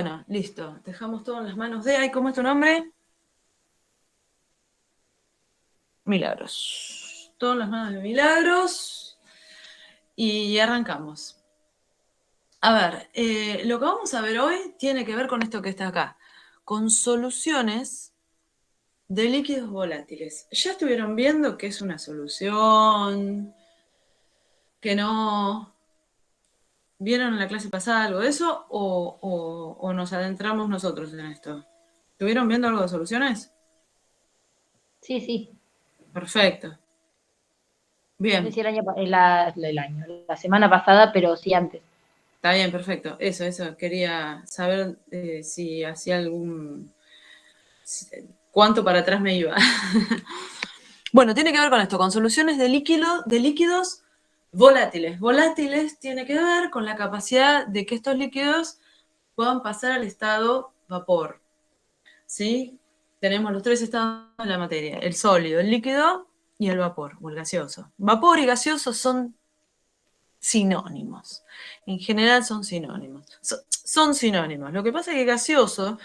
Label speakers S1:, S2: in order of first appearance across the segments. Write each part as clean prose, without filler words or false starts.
S1: Bueno, listo. Dejamos todo en las manos de... Ay, ¿cómo es tu nombre? Milagros. Todo en las manos de Milagros. Y arrancamos. A ver, lo que vamos a ver hoy tiene que ver con esto que está acá. Con soluciones de líquidos volátiles. ¿Ya estuvieron viendo qué es una solución? ¿Que no? ¿Vieron en la clase pasada algo de eso? ¿O nos adentramos nosotros en esto? ¿Estuvieron viendo algo de soluciones?
S2: Sí, sí.
S1: Perfecto.
S2: No sé
S1: Bien.
S2: si la semana pasada, pero sí antes.
S1: Está bien, perfecto. Eso. Quería saber si hacía cuánto para atrás me iba. Bueno, tiene que ver con esto, con soluciones de líquidos volátiles. Volátiles tiene que ver con la capacidad de que estos líquidos puedan pasar al estado vapor. ¿Sí? Tenemos los tres estados de la materia: el sólido, el líquido y el vapor, o el gaseoso. Vapor y gaseoso son sinónimos. En general son sinónimos. Son sinónimos. Lo que pasa es que gaseoso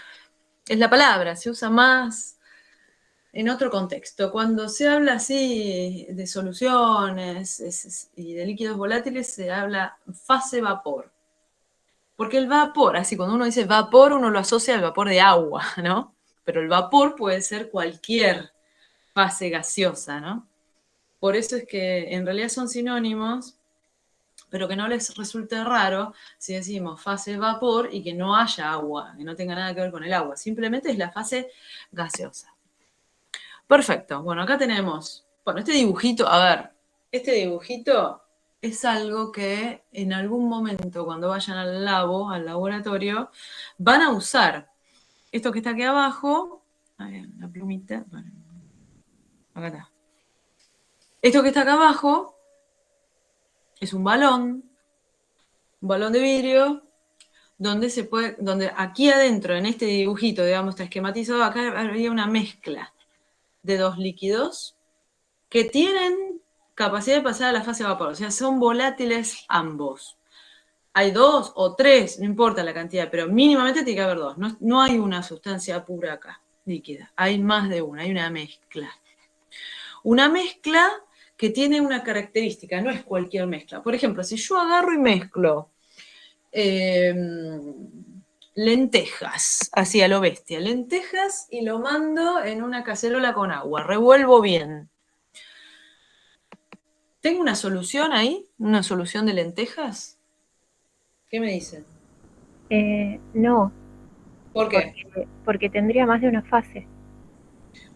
S1: es la palabra, se usa más en otro contexto. Cuando se habla así de soluciones y de líquidos volátiles, se habla fase vapor. Porque el vapor, así cuando uno dice vapor, uno lo asocia al vapor de agua, ¿no? Pero el vapor puede ser cualquier fase gaseosa, ¿no? Por eso es que en realidad son sinónimos, pero que no les resulte raro si decimos fase vapor y que no haya agua, que no tenga nada que ver con el agua. Simplemente es la fase gaseosa. Perfecto. Bueno, acá tenemos, bueno, este dibujito, a ver, este dibujito es algo que en algún momento cuando vayan al labo, al laboratorio, van a usar. Esto que está aquí abajo, a ver, la plumita, bueno, acá está. Esto que está acá abajo es un balón de vidrio, donde aquí adentro, en este dibujito, digamos, está esquematizado, acá había una mezcla de dos líquidos que tienen capacidad de pasar a la fase de vapor, o sea, son volátiles ambos. Hay dos o tres, no importa la cantidad, pero mínimamente tiene que haber dos. No hay una sustancia pura acá, líquida. Hay más de una, hay una mezcla. Una mezcla que tiene una característica, no es cualquier mezcla. Por ejemplo, si yo agarro y mezclo lentejas, así a lo bestia, lentejas, y lo mando en una cacerola con agua, revuelvo bien. ¿Tengo una solución ahí? ¿Una solución de lentejas? ¿Qué me dicen?
S2: No,
S1: ¿Por qué?
S2: porque tendría más de una fase.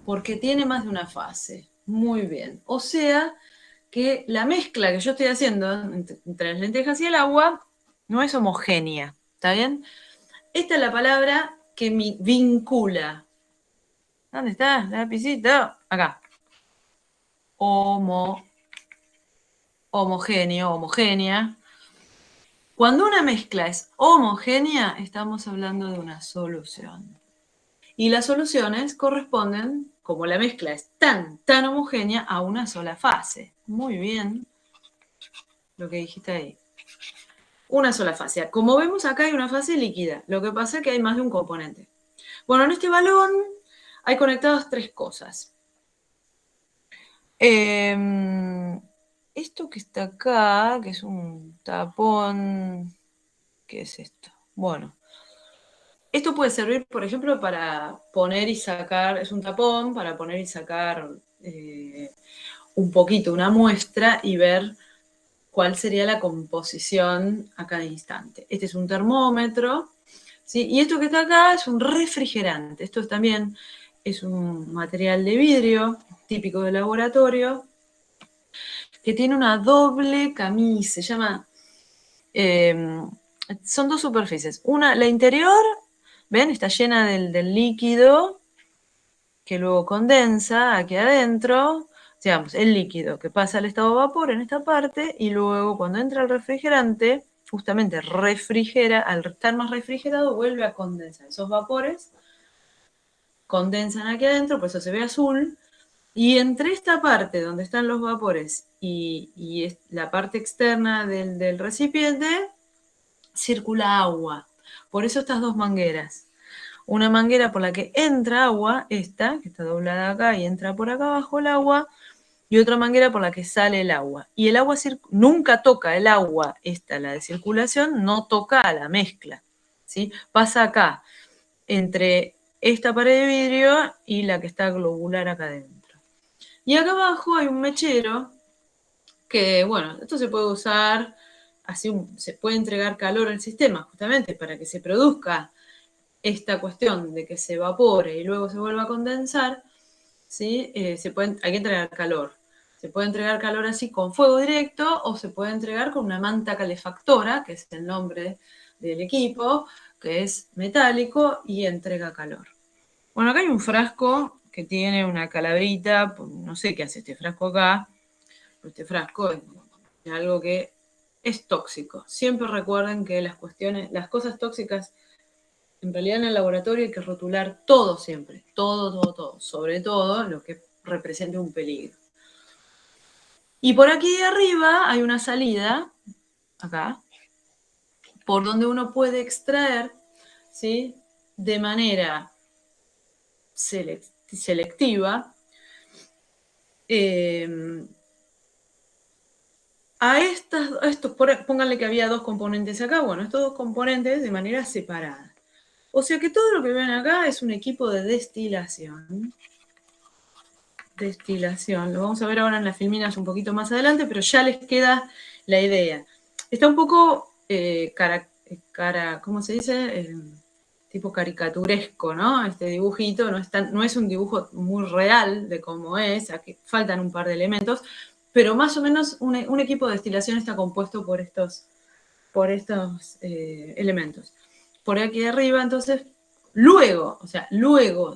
S1: Porque tiene más de una fase. Muy bien. O sea que la mezcla que yo estoy haciendo entre las lentejas y el agua no es homogénea. ¿Está bien? Esta es la palabra que me vincula. ¿Dónde está el lapicito? Acá. Homo, homogéneo, homogénea. Cuando una mezcla es homogénea, estamos hablando de una solución. Y las soluciones corresponden, como la mezcla es tan homogénea, a una sola fase. Muy bien lo que dijiste ahí. Una sola fase. Como vemos acá hay una fase líquida. Lo que pasa es que hay más de un componente. Bueno, en este balón hay conectadas tres cosas. Esto que está acá, que es un tapón, ¿qué es esto? Bueno, esto puede servir, por ejemplo, para poner y sacar, es un tapón para poner y sacar un poquito, una muestra y ver cuál sería la composición a cada instante. Este es un termómetro, ¿sí? Y esto que está acá es un refrigerante. Esto también es un material de vidrio típico de laboratorio que tiene una doble camisa, se llama... Eh, son dos superficies. Una, la interior, ¿ven? Está llena del líquido que luego condensa aquí adentro, digamos, el líquido que pasa al estado de vapor en esta parte y luego cuando entra el refrigerante, justamente refrigera, al estar más refrigerado vuelve a condensar. Esos vapores condensan aquí adentro, por eso se ve azul, y entre esta parte donde están los vapores y la parte externa del recipiente circula agua. Por eso estas dos mangueras. Una manguera por la que entra agua, esta, que está doblada acá y entra por acá abajo el agua, y otra manguera por la que sale el agua. Y el agua nunca toca el agua, esta, la de circulación, no toca a la mezcla, ¿sí? Pasa acá, entre esta pared de vidrio y la que está globular acá adentro. Y acá abajo hay un mechero que, bueno, esto se puede usar, así se puede entregar calor al sistema, justamente para que se produzca esta cuestión de que se evapore y luego se vuelva a condensar, ¿sí? Hay que entregar calor. Se puede entregar calor así con fuego directo o se puede entregar con una manta calefactora, que es el nombre del equipo, que es metálico y entrega calor. Bueno, acá hay un frasco que tiene una calabrita, no sé qué hace este frasco acá, pero este frasco es algo que es tóxico. Siempre recuerden que las cosas tóxicas, en realidad en el laboratorio hay que rotular todo siempre, todo, sobre todo lo que represente un peligro. Y por aquí arriba hay una salida, acá, por donde uno puede extraer, ¿sí? De manera selectiva pónganle que había dos componentes acá, bueno, estos dos componentes de manera separada. O sea que todo lo que ven acá es un equipo de destilación. Destilación, lo vamos a ver ahora en las filminas un poquito más adelante, pero ya les queda la idea. Está un poco ¿cómo se dice? Tipo caricaturesco, ¿no? Este dibujito no es un dibujo muy real de cómo es, aquí faltan un par de elementos, pero más o menos un equipo de destilación está compuesto por estos elementos. Por aquí arriba, entonces, luego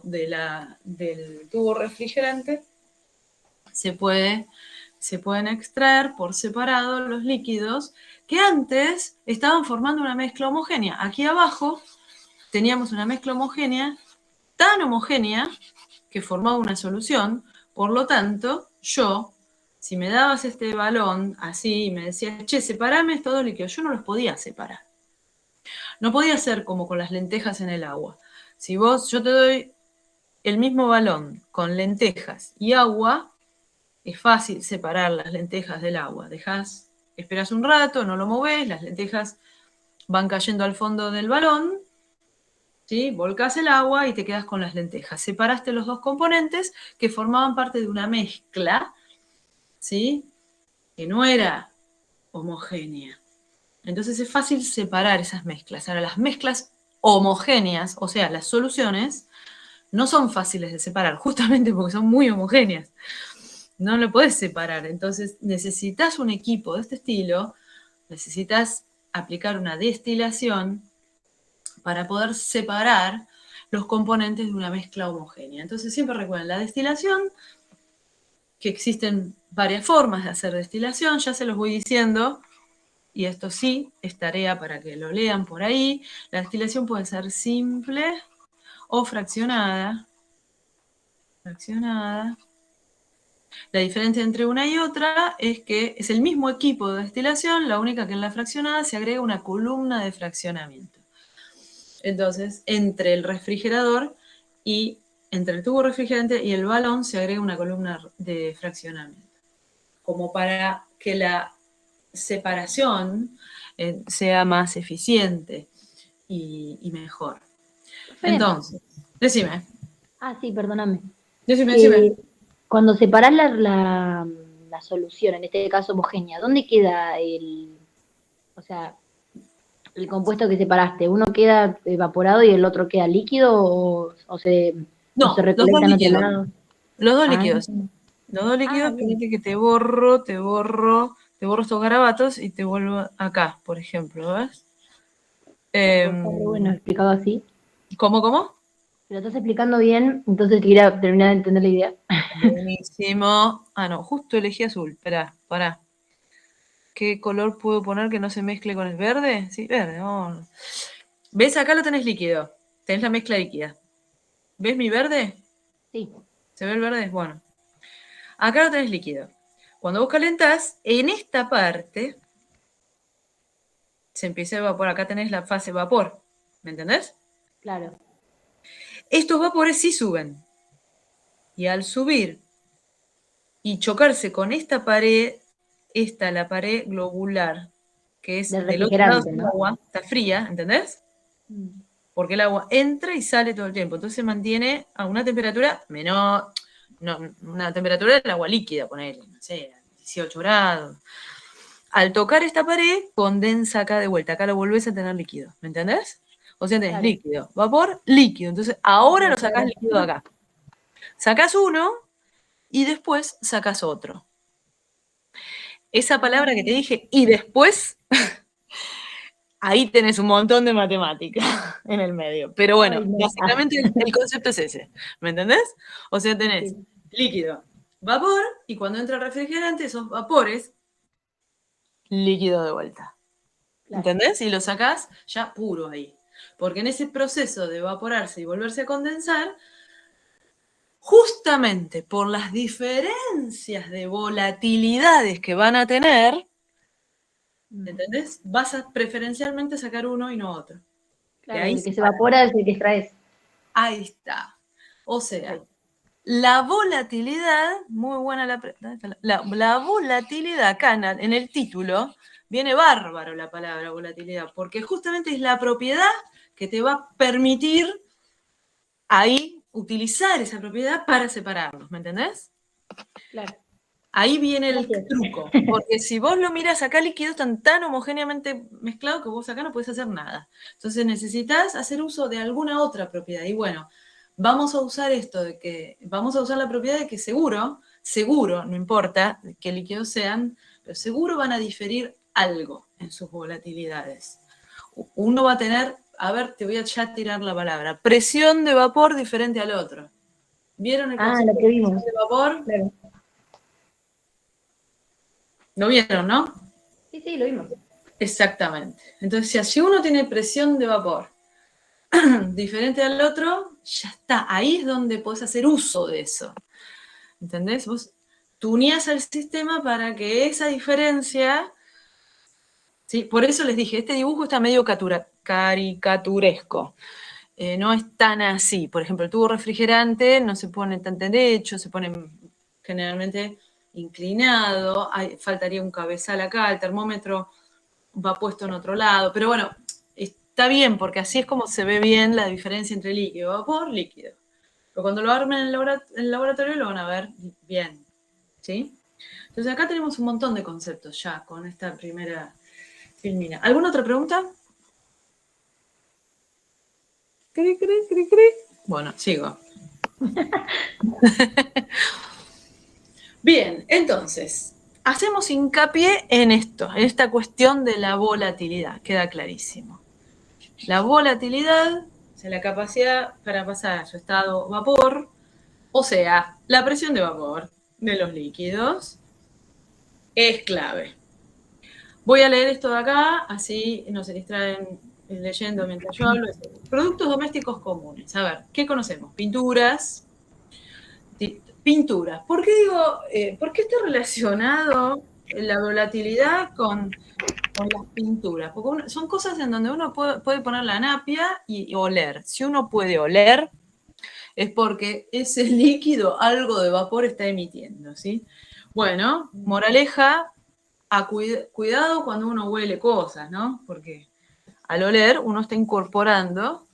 S1: del tubo refrigerante, se pueden extraer por separado los líquidos que antes estaban formando una mezcla homogénea. Aquí abajo teníamos una mezcla homogénea, tan homogénea que formaba una solución. Por lo tanto, si me dabas este balón así y me decías, che, separame estos dos líquidos, yo no los podía separar. No podía ser como con las lentejas en el agua. Si yo te doy el mismo balón con lentejas y agua, es fácil separar las lentejas del agua. Esperas un rato, no lo movés, las lentejas van cayendo al fondo del balón, ¿sí? Volcás el agua y te quedas con las lentejas. Separaste los dos componentes que formaban parte de una mezcla, ¿sí? Que no era homogénea. Entonces es fácil separar esas mezclas. Ahora, las mezclas homogéneas, o sea, las soluciones, no son fáciles de separar, justamente porque son muy homogéneas. No lo podés separar. Entonces necesitas un equipo de este estilo, necesitas aplicar una destilación para poder separar los componentes de una mezcla homogénea. Entonces siempre recuerden la destilación, que existen varias formas de hacer destilación, ya se los voy diciendo, y esto sí es tarea para que lo lean por ahí. La destilación puede ser simple o fraccionada. La diferencia entre una y otra es que es el mismo equipo de destilación, la única que en la fraccionada se agrega una columna de fraccionamiento. Entonces, entre el tubo refrigerante y el balón se agrega una columna de fraccionamiento, como para que la separación sea más eficiente y mejor. Entonces, decime.
S2: Ah, sí, perdóname.
S1: Decime.
S2: Cuando separás la solución, en este caso homogénea, ¿dónde queda o sea, el compuesto que separaste? ¿Uno queda evaporado y el otro queda líquido o se
S1: No, los dos
S2: recolecta en otro
S1: líquidos.
S2: lado?
S1: Los dos
S2: Ah,
S1: líquidos. Los dos líquidos,
S2: bien.
S1: fíjate que te borro estos garabatos y te vuelvo acá, por ejemplo, ¿ves?
S2: Pues está re bueno explicado así.
S1: ¿Cómo?
S2: Si lo estás explicando bien, entonces quería terminar de entender la idea.
S1: Buenísimo. Ah, no, justo elegí azul. Esperá, pará. ¿Qué color puedo poner que no se mezcle con el verde? Sí, verde, vamos. ¿Ves? Acá lo tenés líquido. Tenés la mezcla líquida. ¿Ves mi verde?
S2: Sí.
S1: ¿Se ve el verde? Bueno. Acá lo tenés líquido. Cuando vos calentás, en esta parte se empieza a evaporar. Acá tenés la fase vapor. ¿Me entendés?
S2: Claro.
S1: Estos vapores sí suben. Y al subir y chocarse con esta pared, la pared globular, que es
S2: Del
S1: del otro lado
S2: refrigerante,
S1: del
S2: ¿no?
S1: agua, está fría, ¿entendés?
S2: Mm.
S1: Porque el agua entra y sale todo el tiempo. Entonces se mantiene a una temperatura menor, no, una temperatura del agua líquida, ponele, no sé, 18 grados. Al tocar esta pared, condensa acá de vuelta. Acá lo volvés a tener líquido. ¿Me entendés? O sea, tenés
S2: Claro.
S1: líquido, vapor, líquido. Entonces, ahora lo sacás
S2: Claro.
S1: líquido de acá. Sacás uno y después sacás otro. Esa palabra que te dije, y después, ahí tenés un montón de matemática en el medio. Pero bueno,
S2: Ay, no.
S1: básicamente el concepto es ese. ¿Me entendés? O sea,
S2: Sí,
S1: tenés
S2: sí.
S1: líquido, vapor, y cuando entra el refrigerante, esos vapores, líquido de vuelta.
S2: Claro.
S1: ¿Entendés? Y lo sacás ya puro ahí. Porque en ese proceso de evaporarse y volverse a condensar, justamente por las diferencias de volatilidades que van a tener,
S2: Mm.
S1: ¿entendés? Vas a preferencialmente sacar uno y no otro. De
S2: Claro,
S1: ahí
S2: el
S1: se
S2: que se
S1: para.
S2: evapora es el que extraes.
S1: Ahí está. O sea,
S2: Perfecto.
S1: la volatilidad, muy buena la volatilidad acá en el título, viene bárbaro la palabra volatilidad, porque justamente es la propiedad que te va a permitir ahí utilizar esa propiedad para separarlos, ¿me entendés?
S2: Claro.
S1: Ahí viene el
S2: Gracias.
S1: truco, porque si vos lo miras acá líquidos están tan homogéneamente mezclados que vos acá no podés hacer nada. Entonces necesitas hacer uso de alguna otra propiedad. Y bueno, vamos a usar vamos a usar la propiedad de que seguro, no importa qué líquidos sean, pero seguro van a diferir algo en sus volatilidades. Uno va a tener, a ver, te voy a ya tirar la palabra, presión de vapor diferente al otro. ¿Vieron el
S2: Ah,
S1: concepto
S2: lo
S1: de
S2: que
S1: presión
S2: vimos.
S1: de vapor?
S2: Claro.
S1: ¿Lo vieron, no?
S2: Sí, sí, lo vimos.
S1: Exactamente. Entonces, si uno tiene presión de vapor diferente al otro, ya está. Ahí es donde podés hacer uso de eso. ¿Entendés? Vos tuneás al sistema para que esa diferencia, ¿sí? Por eso les dije, este dibujo está medio caricaturesco. No es tan así. Por ejemplo, el tubo refrigerante no se pone tan derecho, se pone generalmente inclinado, faltaría un cabezal acá, el termómetro va puesto en otro lado, pero bueno, está bien porque así es como se ve bien la diferencia entre líquido, vapor, líquido. Pero cuando lo armen en el laboratorio lo van a ver bien, ¿sí? Entonces acá tenemos un montón de conceptos ya con esta primera filmina. ¿Alguna otra pregunta? Cri, cri, cri, cri. Bueno, sigo. Bien, entonces, hacemos hincapié en esto, en esta cuestión de la volatilidad, queda clarísimo. La volatilidad, o sea, la capacidad para pasar a su estado vapor, o sea, la presión de vapor de los líquidos, es clave. Voy a leer esto de acá, así no se distraen leyendo mientras yo hablo. Productos domésticos comunes. A ver, ¿qué conocemos? Pinturas. Pinturas. ¿Por qué digo, por qué está relacionado la volatilidad con las pinturas? Porque son cosas en donde uno puede poner la napia y oler. Si uno puede oler, es porque ese líquido algo de vapor está emitiendo, ¿sí? Bueno, moraleja, cuidado cuando uno huele cosas, ¿no? Porque al oler uno está incorporando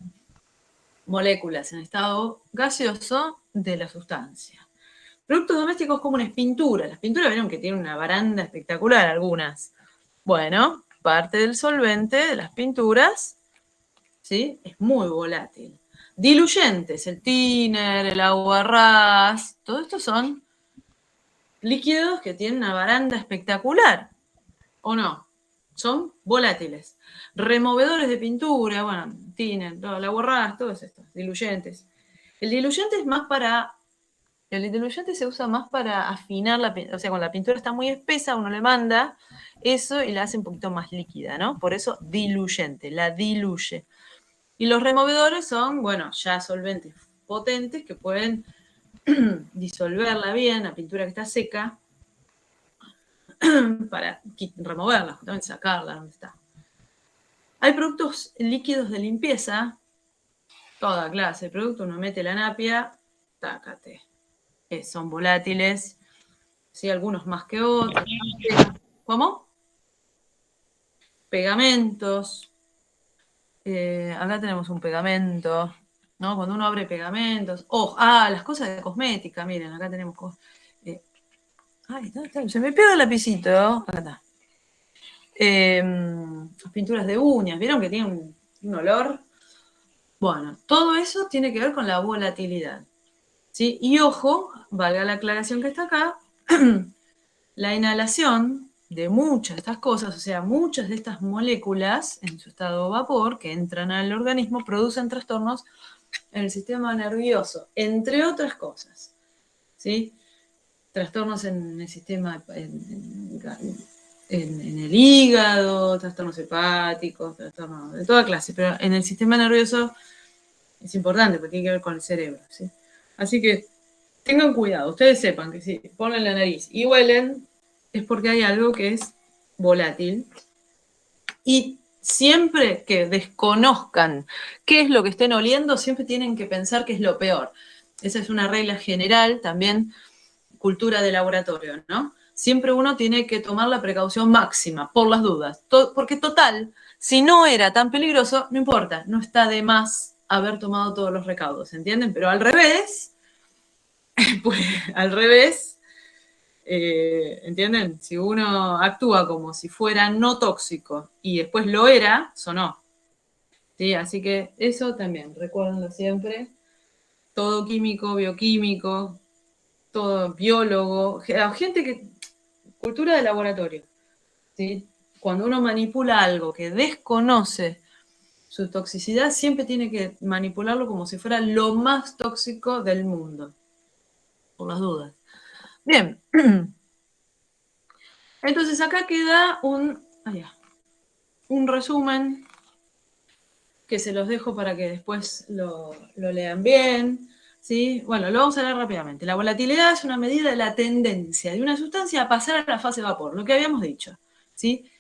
S1: moléculas en estado gaseoso de la sustancia. Productos domésticos comunes, pinturas. Las pinturas vieron que tienen una baranda espectacular algunas. Bueno, parte del solvente de las pinturas, ¿sí? Es muy volátil. Diluyentes, el thinner, el aguarrás, todo esto son líquidos que tienen una baranda espectacular, ¿o no? Son volátiles. Removedores de pintura, bueno, thinner, el aguarrás, todos estos, diluyentes. El diluyente es más para el diluyente se usa más para afinar la pintura, o sea, cuando la pintura está muy espesa, uno le manda eso y la hace un poquito más líquida, ¿no? Por eso diluyente, la diluye. Y los removedores son, bueno, ya solventes potentes que pueden disolverla bien, la pintura que está seca, para removerla, justamente sacarla donde está. Hay productos líquidos de limpieza, toda clase de productos, uno mete la napia, tácate. Son volátiles, sí, algunos más que otros. ¿Cómo? Pegamentos. Acá tenemos un pegamento, ¿no? Cuando uno abre pegamentos. Las cosas de cosmética, miren, acá tenemos se me pierde el lapicito. Acá está. Pinturas de uñas, ¿vieron que tiene un olor? Bueno, todo eso tiene que ver con la volatilidad, ¿sí? Y ojo, valga la aclaración que está acá, la inhalación de muchas de estas cosas, o sea, muchas de estas moléculas en su estado vapor que entran al organismo producen trastornos en el sistema nervioso, entre otras cosas, ¿sí? Trastornos en el sistema, en el hígado, trastornos hepáticos, trastornos de toda clase, pero en el sistema nervioso es importante porque tiene que ver con el cerebro, ¿sí? Así que tengan cuidado, ustedes sepan que si ponen la nariz y huelen, es porque hay algo que es volátil. Y siempre que desconozcan qué es lo que estén oliendo, siempre tienen que pensar que es lo peor. Esa es una regla general, también cultura de laboratorio, ¿no? Siempre uno tiene que tomar la precaución máxima, por las dudas. Porque total, si no era tan peligroso, no importa, no está de más haber tomado todos los recaudos, ¿entienden? Pero al revés, pues al revés, ¿entienden? Si uno actúa como si fuera no tóxico y después lo era, sonó. ¿Sí? Así que eso también, recuérdenlo siempre. Todo químico, bioquímico, todo biólogo, gente que... Cultura de laboratorio. ¿Sí? Cuando uno manipula algo que desconoce su toxicidad, siempre tiene que manipularlo como si fuera lo más tóxico del mundo. Por las dudas. Bien. Entonces acá queda un resumen que se los dejo para que después lo lean bien. ¿Sí? Bueno, lo vamos a leer rápidamente. La volatilidad es una medida de la tendencia de una sustancia a pasar a la fase vapor, lo que habíamos dicho. ¿Sí?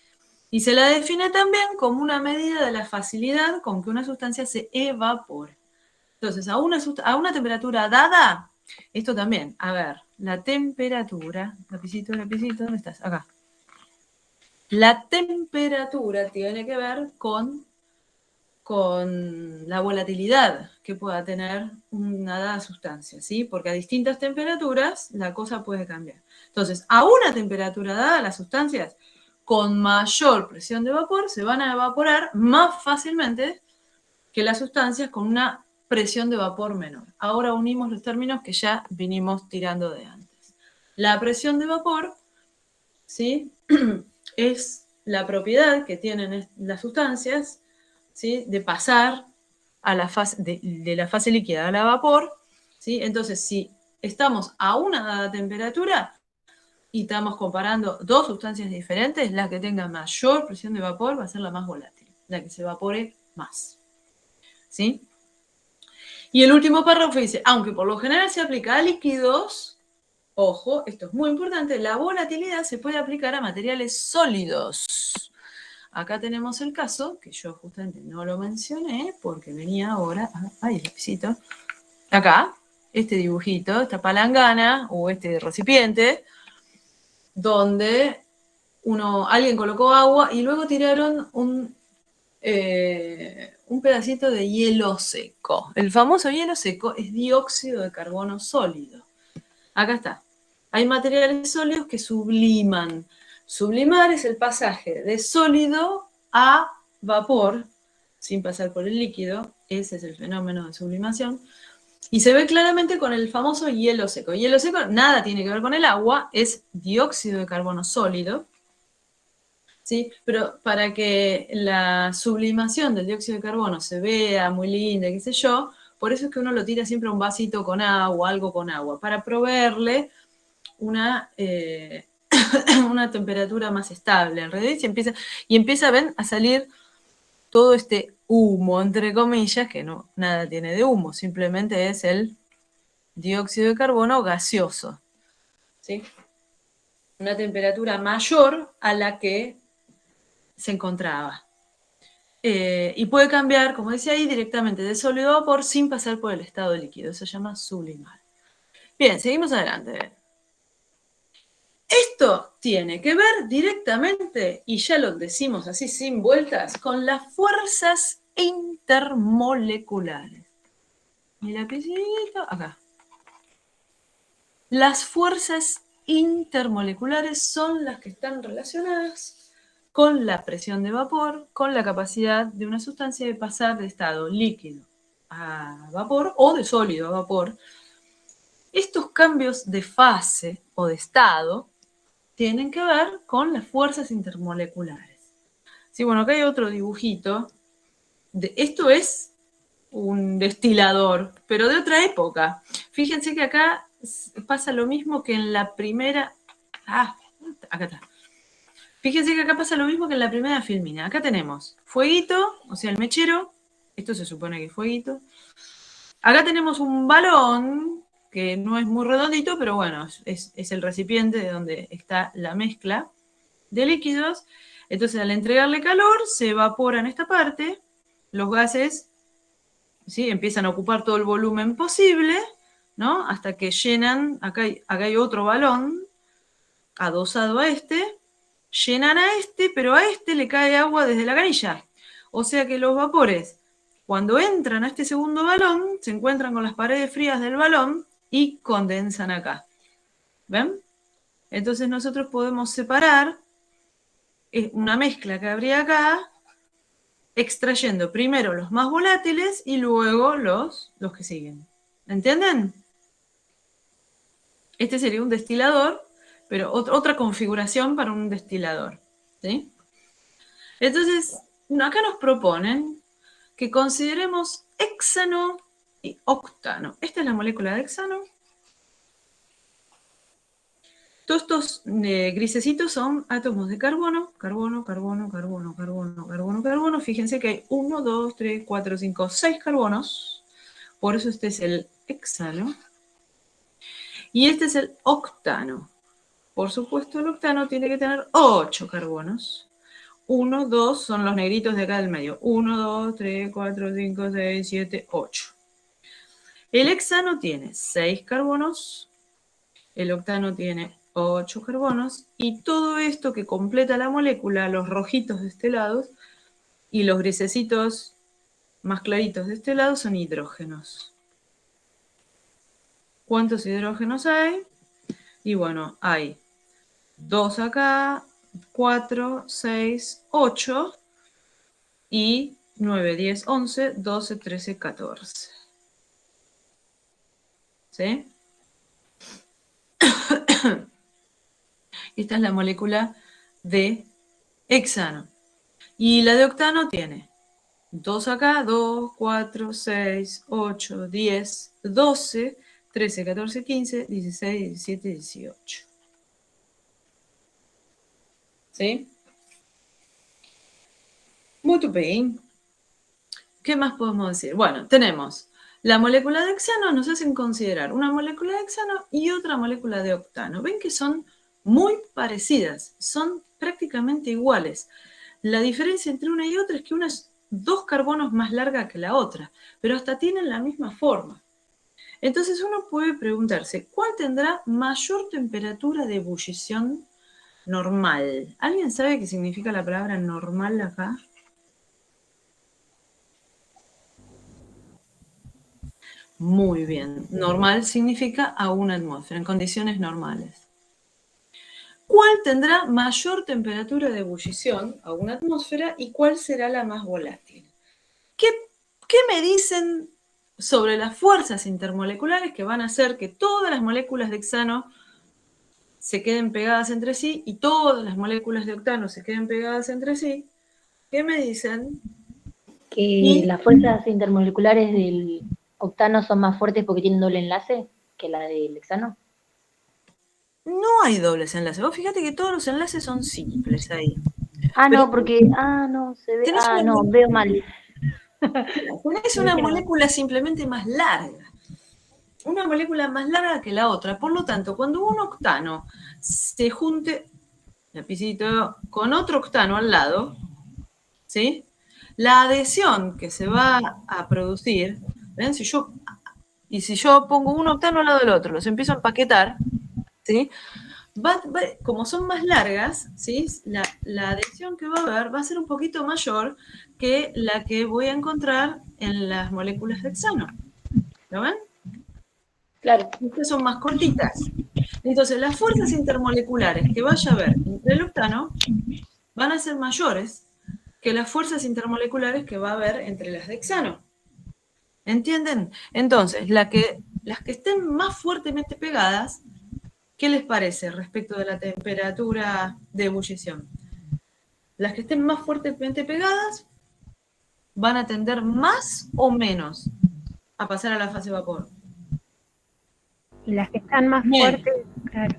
S1: Y se la define también como una medida de la facilidad con que una sustancia se evapora. Entonces, a una temperatura dada, esto también, a ver, la temperatura, lapicito, ¿dónde estás? Acá. La temperatura tiene que ver con la volatilidad que pueda tener una dada sustancia, ¿sí? Porque a distintas temperaturas la cosa puede cambiar. Entonces, a una temperatura dada, las sustancias con mayor presión de vapor se van a evaporar más fácilmente que las sustancias con una presión de vapor menor. Ahora unimos los términos que ya vinimos tirando de antes. La presión de vapor, ¿sí? Es la propiedad que tienen las sustancias, ¿sí? De pasar a la fase, de la fase líquida a la vapor, ¿sí? Entonces, si estamos a una dada temperatura y estamos comparando dos sustancias diferentes, la que tenga mayor presión de vapor va a ser la más volátil, la que se evapore más. ¿Sí? Y el último párrafo dice, aunque por lo general se aplica a líquidos, ojo, esto es muy importante, la volatilidad se puede aplicar a materiales sólidos. Acá tenemos el caso, que yo justamente no lo mencioné, porque venía ahora, el lapicito, acá, este dibujito, esta palangana, o este recipiente, donde alguien colocó agua y luego tiraron un pedacito de hielo seco. El famoso hielo seco es dióxido de carbono sólido. Acá está. Hay materiales sólidos que subliman. Sublimar es el pasaje de sólido a vapor, sin pasar por el líquido. Ese es el fenómeno de sublimación. Y se ve claramente con el famoso hielo seco. Hielo seco nada tiene que ver con el agua, es dióxido de carbono sólido. ¿Sí? Pero para que la sublimación del dióxido de carbono se vea muy linda, qué sé yo, por eso es que uno lo tira siempre a un vasito con agua, algo con agua, para proveerle una, una temperatura más estable alrededor y empieza ven, a salir todo este humo, entre comillas, que no, nada tiene de humo, simplemente es el dióxido de carbono gaseoso. ¿Sí? Una temperatura mayor a la que se encontraba. Y puede cambiar, como decía ahí, directamente de sólido a vapor sin pasar por el estado líquido. Eso se llama sublimar. Bien, seguimos adelante. Esto tiene que ver directamente, y ya lo decimos así sin vueltas, con las fuerzas intermoleculares. Mi lapicito, acá. Las fuerzas intermoleculares son las que están relacionadas con la presión de vapor, con la capacidad de una sustancia de pasar de estado líquido a vapor o de sólido a vapor. Estos cambios de fase o de estado tienen que ver con las fuerzas intermoleculares. Sí, bueno, acá hay otro dibujito. Esto es un destilador, pero de otra época. Fíjense que acá pasa lo mismo que en la primera... acá está. Fíjense que acá pasa lo mismo que en la primera filmina. Acá tenemos fueguito, o sea, el mechero. Esto se supone que es fueguito. Acá tenemos un balón, que no es muy redondito, pero bueno, es el recipiente de donde está la mezcla de líquidos. Entonces, al entregarle calor, se evapora en esta parte, los gases, ¿sí?, empiezan a ocupar todo el volumen posible, ¿no?, hasta que llenan, acá hay otro balón adosado a este, llenan a este, pero a este le cae agua desde la canilla. O sea que los vapores, cuando entran a este segundo balón, se encuentran con las paredes frías del balón y condensan acá. ¿Ven? Entonces nosotros podemos separar una mezcla que habría acá, extrayendo primero los más volátiles y luego los que siguen. ¿Entienden? Este sería un destilador, pero otra configuración para un destilador. ¿Sí? Entonces, acá nos proponen que consideremos hexano y octano. Esta es la molécula de hexano. Todos estos grisecitos son átomos de carbono. Carbono, carbono, carbono, carbono, carbono, carbono. Fíjense que hay 1, 2, 3, 4, 5, 6 carbonos. Por eso este es el hexano. Y este es el octano. Por supuesto, el octano tiene que tener 8 carbonos. 1, 2 son los negritos de acá del medio. 1, 2, 3, 4, 5, 6, 7, 8. El hexano tiene 6 carbonos. El octano tiene 8 carbonos. Y todo esto que completa la molécula, los rojitos de este lado y los grisecitos más claritos de este lado, son hidrógenos. ¿Cuántos hidrógenos hay? Y bueno, hay 2 acá, 4, 6, 8 y 9, 10, 11, 12, 13, 14. ¿Sí? Esta es la molécula de hexano. Y la de octano tiene 2 acá, 2, 4, 6, 8, 10, 12, 13, 14, 15, 16, 17, 18. ¿Sí? Muy bien. ¿Qué más podemos decir? Bueno, tenemos la molécula de hexano, nos hacen considerar una molécula de hexano y otra molécula de octano. Ven que son muy parecidas, son prácticamente iguales. La diferencia entre una y otra es que una es 2 carbonos más larga que la otra, pero hasta tienen la misma forma. Entonces uno puede preguntarse, ¿cuál tendrá mayor temperatura de ebullición normal? ¿Alguien sabe qué significa la palabra normal acá? Muy bien. Normal significa a una atmósfera, en condiciones normales. ¿Cuál tendrá mayor temperatura de ebullición a una atmósfera y cuál será la más volátil? ¿Qué me dicen sobre las fuerzas intermoleculares que van a hacer que todas las moléculas de hexano se queden pegadas entre sí y todas las moléculas de octano se queden pegadas entre sí? ¿Qué me dicen?
S2: Que las fuerzas intermoleculares del octano son más fuertes porque tienen doble enlace que la del hexano.
S1: No hay dobles enlaces. Vos fíjate que todos los enlaces son simples ahí. Pero
S2: No, porque, no, se ve,
S1: tenés una,
S2: no, veo mal.
S1: tenés una molécula simplemente más larga. Una molécula más larga que la otra. Por lo tanto, cuando un octano se junte, lapicito, con otro octano al lado, ¿sí? la adhesión que se va a producir, ¿ven? Si yo pongo un octano al lado del otro, los empiezo a empaquetar, ¿sí? Como son más largas, ¿sí? La adhesión que va a haber va a ser un poquito mayor que la que voy a encontrar en las moléculas de hexano. ¿Lo ven?
S2: Claro.
S1: Estas son más cortitas. Entonces, las fuerzas intermoleculares que vaya a haber entre el octano van a ser mayores que las fuerzas intermoleculares que va a haber entre las de hexano. ¿Entienden? Entonces, las que estén más fuertemente pegadas, ¿qué les parece respecto de la temperatura de ebullición? Las que estén más fuertemente pegadas van a tender más o menos a pasar a la fase vapor.
S3: Y las que están más
S1: Bien.
S3: fuertes, claro.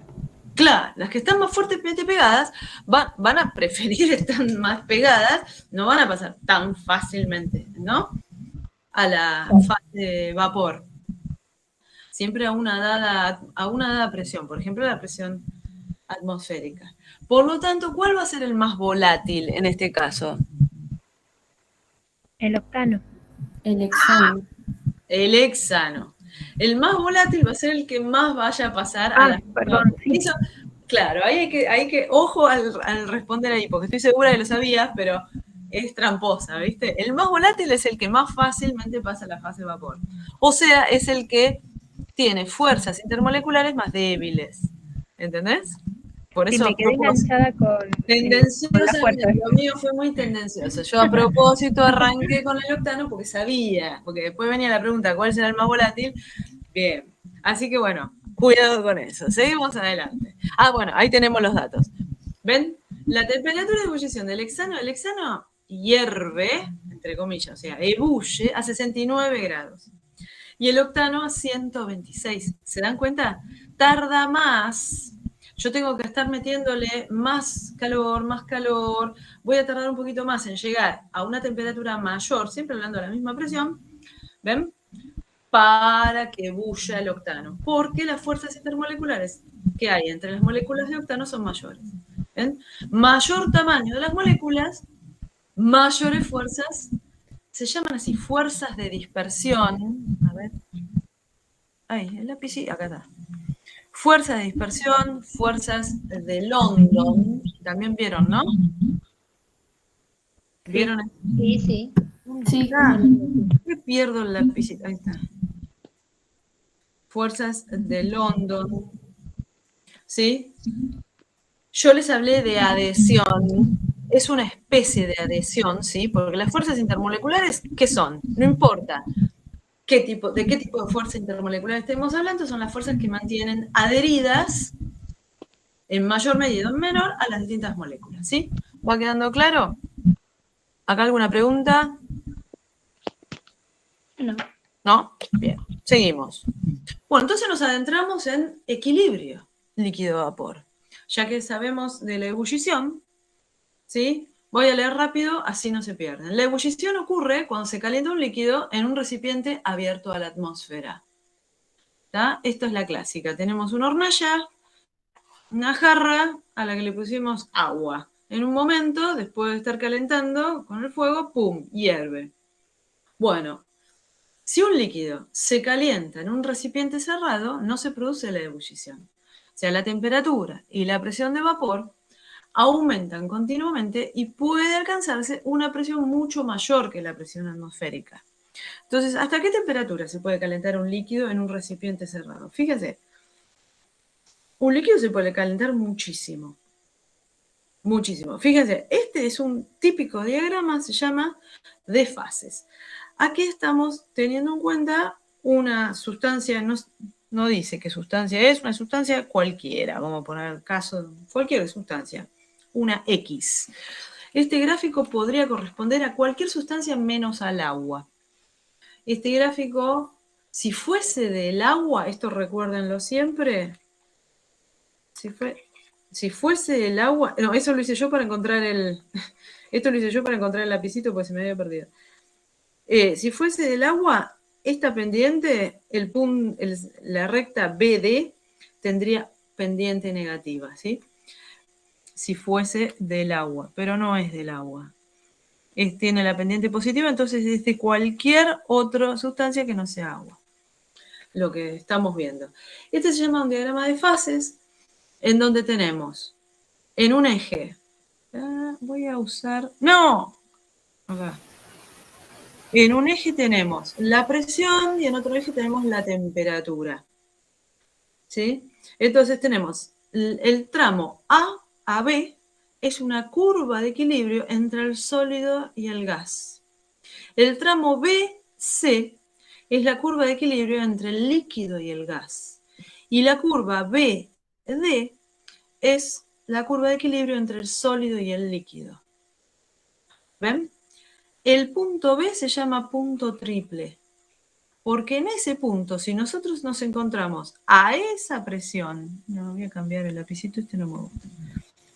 S1: Claro, las que están más fuertemente pegadas van a preferir estar más pegadas, no van a pasar tan fácilmente, ¿no? A la fase vapor. Siempre a una dada presión, por ejemplo, la presión atmosférica. Por lo tanto, ¿cuál va a ser el más volátil en este caso?
S3: El octano.
S4: El hexano.
S1: El hexano. El más volátil va a ser el que más vaya a pasar a la...
S3: Perdón, sí.
S1: Eso, claro, ahí hay que ojo al responder ahí, porque estoy segura que lo sabías, pero es tramposa, ¿viste? El más volátil es el que más fácilmente pasa a la fase vapor. O sea, es el que tiene fuerzas intermoleculares más débiles. ¿Entendés? Por
S3: Sí,
S1: eso
S3: me quedé enganchada con la
S1: tendenciosa,
S3: fuerza.
S1: lo mío fue muy tendencioso. Yo a propósito arranqué con el octano porque sabía, porque después venía la pregunta, ¿cuál será el más volátil? Bien, así que bueno, cuidado con eso. Seguimos adelante. Bueno, ahí tenemos los datos. ¿Ven? La temperatura de ebullición el hexano hierve, entre comillas, o sea, ebulle a 69 grados. Y el octano a 126. ¿Se dan cuenta? Tarda más. Yo tengo que estar metiéndole más calor, voy a tardar un poquito más en llegar a una temperatura mayor, siempre hablando de la misma presión, ¿ven? Para que bulla el octano, porque las fuerzas intermoleculares que hay entre las moléculas de octano son mayores. ¿Ven? Mayor tamaño de las moléculas, mayores fuerzas, se llaman así, fuerzas de dispersión. A ver. Ahí, el lápiz, acá está. Fuerzas de dispersión, fuerzas de London, también vieron, ¿no? ¿Vieron?
S2: Sí, sí.
S4: Sí,
S1: ¿Qué pierdo el lapicito? Ahí está. Fuerzas de London. ¿Sí? Yo les hablé de adhesión. Es una especie de adhesión, ¿sí? Porque las fuerzas intermoleculares, ¿qué son? No importa de qué tipo de fuerza intermolecular estemos hablando, son las fuerzas que mantienen adheridas en mayor medida o en menor a las distintas moléculas, ¿sí? ¿Va quedando claro? ¿Acá alguna pregunta?
S2: No.
S1: ¿No? Bien, seguimos. Bueno, entonces nos adentramos en equilibrio líquido-vapor. Ya que sabemos de la ebullición, ¿sí? Voy a leer rápido, así no se pierden. La ebullición ocurre cuando se calienta un líquido en un recipiente abierto a la atmósfera. ¿Tá? Esto es la clásica. Tenemos una hornalla, una jarra a la que le pusimos agua. En un momento, después de estar calentando con el fuego, ¡pum!, hierve. Bueno, si un líquido se calienta en un recipiente cerrado, no se produce la ebullición. O sea, la temperatura y la presión de vapor aumentan continuamente y puede alcanzarse una presión mucho mayor que la presión atmosférica. Entonces, ¿hasta qué temperatura se puede calentar un líquido en un recipiente cerrado? Fíjese, un líquido se puede calentar muchísimo. Muchísimo. Fíjense, este es un típico diagrama, se llama de fases. Aquí estamos teniendo en cuenta una sustancia, no dice qué sustancia es, una sustancia cualquiera, vamos a poner el caso de cualquier sustancia, una X. Este gráfico podría corresponder a cualquier sustancia menos al agua. Este gráfico, si fuese del agua, esto recuérdenlo siempre, si fuese el agua, no, eso lo hice yo para encontrar esto lo hice yo para encontrar el lapicito porque se me había perdido. Si fuese del agua, esta pendiente, la recta BD, tendría pendiente negativa, ¿sí? Si fuese del agua, pero no es del agua. tiene la pendiente positiva, entonces es de cualquier otra sustancia que no sea agua. Lo que estamos viendo. Este se llama un diagrama de fases, en donde tenemos en un eje, voy a usar, no, acá. En un eje tenemos la presión y en otro eje tenemos la temperatura. ¿Sí? Entonces tenemos el tramo A B, es una curva de equilibrio entre el sólido y el gas. El tramo BC es la curva de equilibrio entre el líquido y el gas. Y la curva BD es la curva de equilibrio entre el sólido y el líquido. ¿Ven? El punto B se llama punto triple, porque en ese punto, si nosotros nos encontramos a esa presión, no voy a cambiar el lapicito, este no me gusta.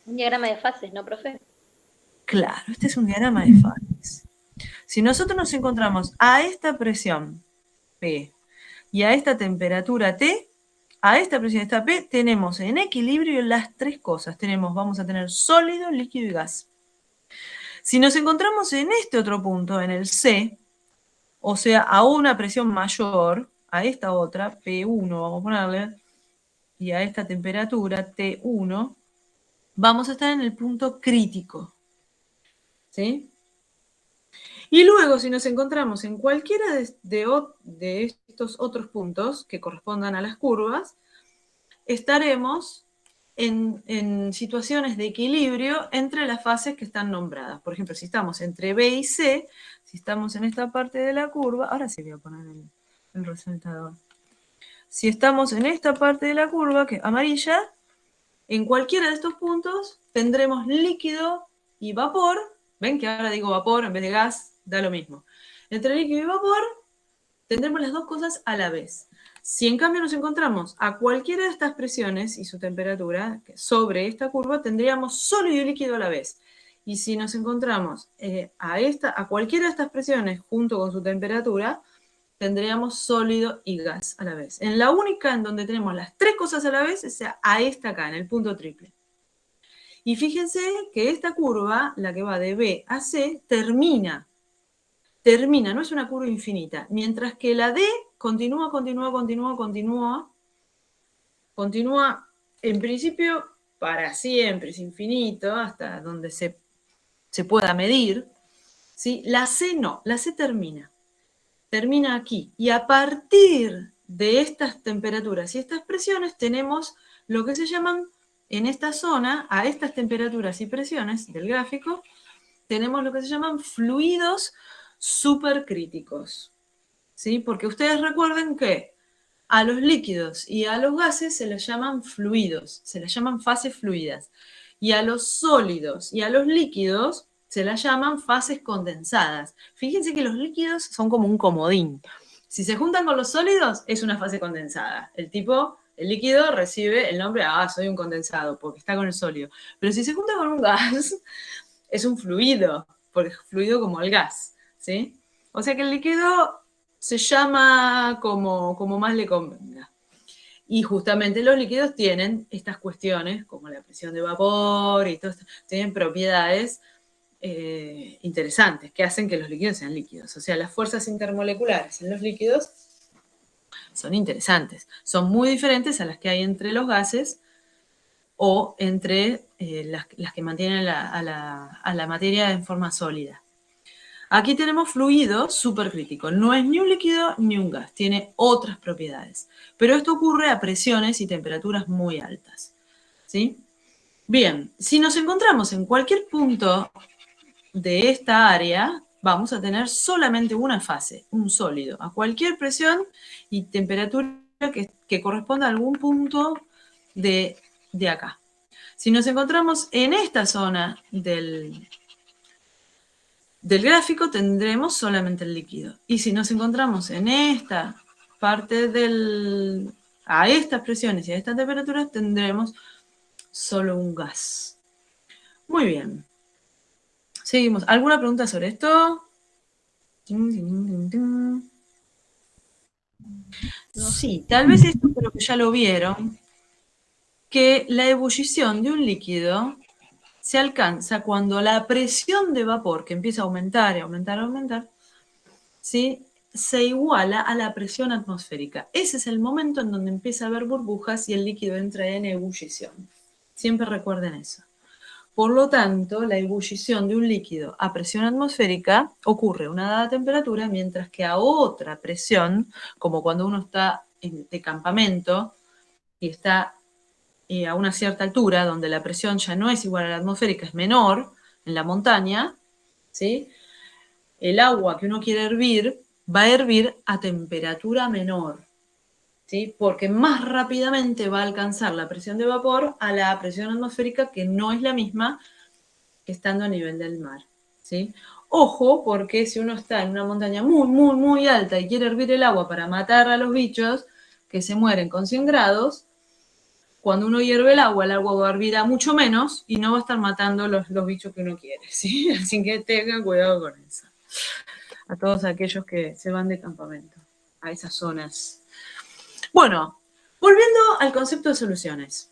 S2: Un diagrama de fases, ¿no, profe?
S1: Claro, este es un diagrama de fases. Si nosotros nos encontramos a esta presión P y a esta temperatura T, a esta presión esta P, tenemos en equilibrio las tres cosas. Vamos a tener sólido, líquido y gas. Si nos encontramos en este otro punto, en el C, o sea, a una presión mayor, a esta otra, P1 vamos a ponerle, y a esta temperatura, T1, vamos a estar en el punto crítico. ¿Sí? Y luego, si nos encontramos en cualquiera de estos otros puntos que correspondan a las curvas, estaremos en situaciones de equilibrio entre las fases que están nombradas. Por ejemplo, si estamos entre B y C, si estamos en esta parte de la curva, ahora sí voy a poner el resaltador. Si estamos en esta parte de la curva, que es amarilla, en cualquiera de estos puntos tendremos líquido y vapor. ¿Ven que ahora digo vapor en vez de gas? Da lo mismo. Entre líquido y vapor tendremos las dos cosas a la vez. Si en cambio nos encontramos a cualquiera de estas presiones y su temperatura sobre esta curva, tendríamos sólido y líquido a la vez. Y si nos encontramos a cualquiera de estas presiones junto con su temperatura, tendríamos sólido y gas a la vez. En la única en donde tenemos las tres cosas a la vez es a esta acá, en el punto triple. Y fíjense que esta curva, la que va de B a C, termina, no es una curva infinita, mientras que la D continúa en principio para siempre, es infinito, hasta donde se pueda medir. ¿Sí? La C no, la C termina aquí. Y a partir de estas temperaturas y estas presiones tenemos lo que se llaman, en esta zona, a estas temperaturas y presiones del gráfico, tenemos lo que se llaman fluidos supercríticos. ¿Sí? Porque ustedes recuerden que a los líquidos y a los gases se les llaman fluidos, se les llaman fases fluidas. Y a los sólidos y a los líquidos se las llaman fases condensadas. Fíjense que los líquidos son como un comodín. Si se juntan con los sólidos, es una fase condensada. El líquido recibe el nombre, soy un condensado, porque está con el sólido. Pero si se junta con un gas, es un fluido, porque es fluido como el gas, ¿sí? O sea que el líquido se llama como más le convenga. Y justamente los líquidos tienen estas cuestiones, como la presión de vapor y todo esto, tienen propiedades interesantes que hacen que los líquidos sean líquidos. O sea, las fuerzas intermoleculares en los líquidos son interesantes. Son muy diferentes a las que hay entre los gases o entre las que mantienen a la materia en forma sólida. Aquí tenemos fluido supercrítico. No es ni un líquido ni un gas. Tiene otras propiedades. Pero esto ocurre a presiones y temperaturas muy altas. ¿Sí? Bien, si nos encontramos en cualquier punto de esta área, vamos a tener solamente una fase, un sólido, a cualquier presión y temperatura que corresponda a algún punto de acá. Si nos encontramos en esta zona del gráfico, tendremos solamente el líquido. Y si nos encontramos en esta parte a estas presiones y a estas temperaturas, tendremos solo un gas. Muy bien. Seguimos. ¿Alguna pregunta sobre esto? Sí, tal vez esto, pero que ya lo vieron, que la ebullición de un líquido se alcanza cuando la presión de vapor, que empieza a aumentar y aumentar y aumentar, ¿sí?, se iguala a la presión atmosférica. Ese es el momento en donde empieza a haber burbujas y el líquido entra en ebullición. Siempre recuerden eso. Por lo tanto, la ebullición de un líquido a presión atmosférica ocurre a una dada temperatura, mientras que a otra presión, como cuando uno está de campamento y está a una cierta altura, donde la presión ya no es igual a la atmosférica, es menor, en la montaña, ¿sí?, el agua que uno quiere hervir va a hervir a temperatura menor, ¿sí?, porque más rápidamente va a alcanzar la presión de vapor a la presión atmosférica, que no es la misma que estando a nivel del mar, ¿sí? Ojo, porque si uno está en una montaña muy, muy, muy alta y quiere hervir el agua para matar a los bichos que se mueren con 100 grados, cuando uno hierve el agua va a hervir a mucho menos y no va a estar matando los bichos que uno quiere, ¿sí? Así que tengan cuidado con eso. A todos aquellos que se van de campamento, a esas zonas. Bueno, volviendo al concepto de soluciones.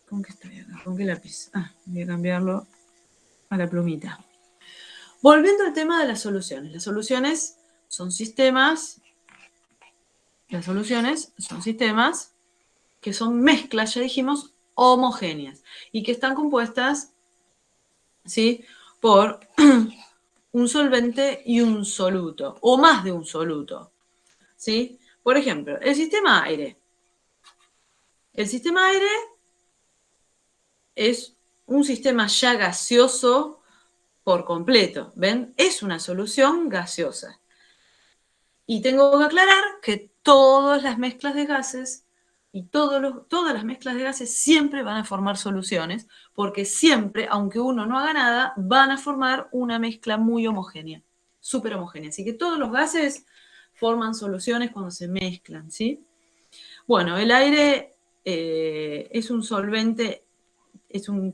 S1: ¿Con qué estoy acá? ¿Con qué lápiz? Voy a cambiarlo a la plumita. Volviendo al tema de las soluciones. Las soluciones son sistemas. Las soluciones son sistemas que son mezclas, ya dijimos, homogéneas y que están compuestas, ¿sí?, por un solvente y un soluto, o más de un soluto, ¿sí? Por ejemplo, el sistema aire. El sistema aire es un sistema ya gaseoso por completo, ¿ven? Es una solución gaseosa. Y tengo que aclarar que todas las mezclas de gases y todas las mezclas de gases siempre van a formar soluciones, porque siempre, aunque uno no haga nada, van a formar una mezcla muy homogénea, súper homogénea. Así que todos los gases forman soluciones cuando se mezclan, ¿sí? Bueno, el aire es un solvente,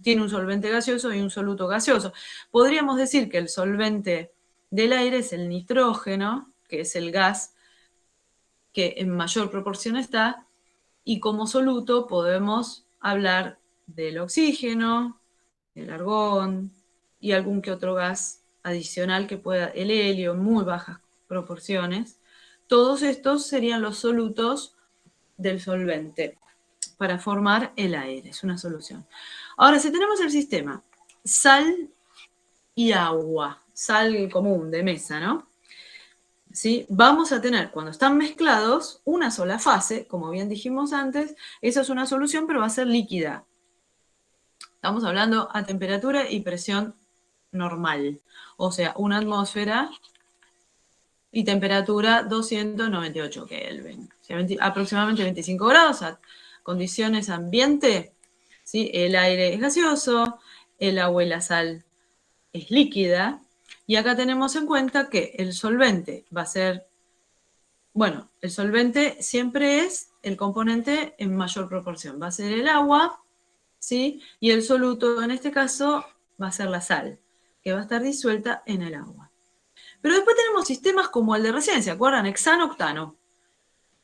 S1: tiene un solvente gaseoso y un soluto gaseoso. Podríamos decir que el solvente del aire es el nitrógeno, que es el gas que en mayor proporción está, y como soluto podemos hablar del oxígeno, del argón y algún que otro gas adicional que pueda, el helio, en muy bajas proporciones. Todos estos serían los solutos del solvente para formar el aire, es una solución. Ahora, si tenemos el sistema sal y agua, sal común de mesa, ¿no? ¿Sí? Vamos a tener, cuando están mezclados, una sola fase, como bien dijimos antes, esa es una solución, pero va a ser líquida. Estamos hablando a temperatura y presión normal, o sea, una atmósfera y temperatura 298 Kelvin, o sea, aproximadamente 25 grados, a condiciones ambiente, ¿sí? El aire es gaseoso, el agua y la sal es líquida, y acá tenemos en cuenta que el solvente va a ser, bueno, el solvente siempre es el componente en mayor proporción, va a ser el agua, ¿sí? Y el soluto en este caso va a ser la sal, que va a estar disuelta en el agua. Pero después tenemos sistemas como el de recién, ¿se acuerdan? Hexano-octano,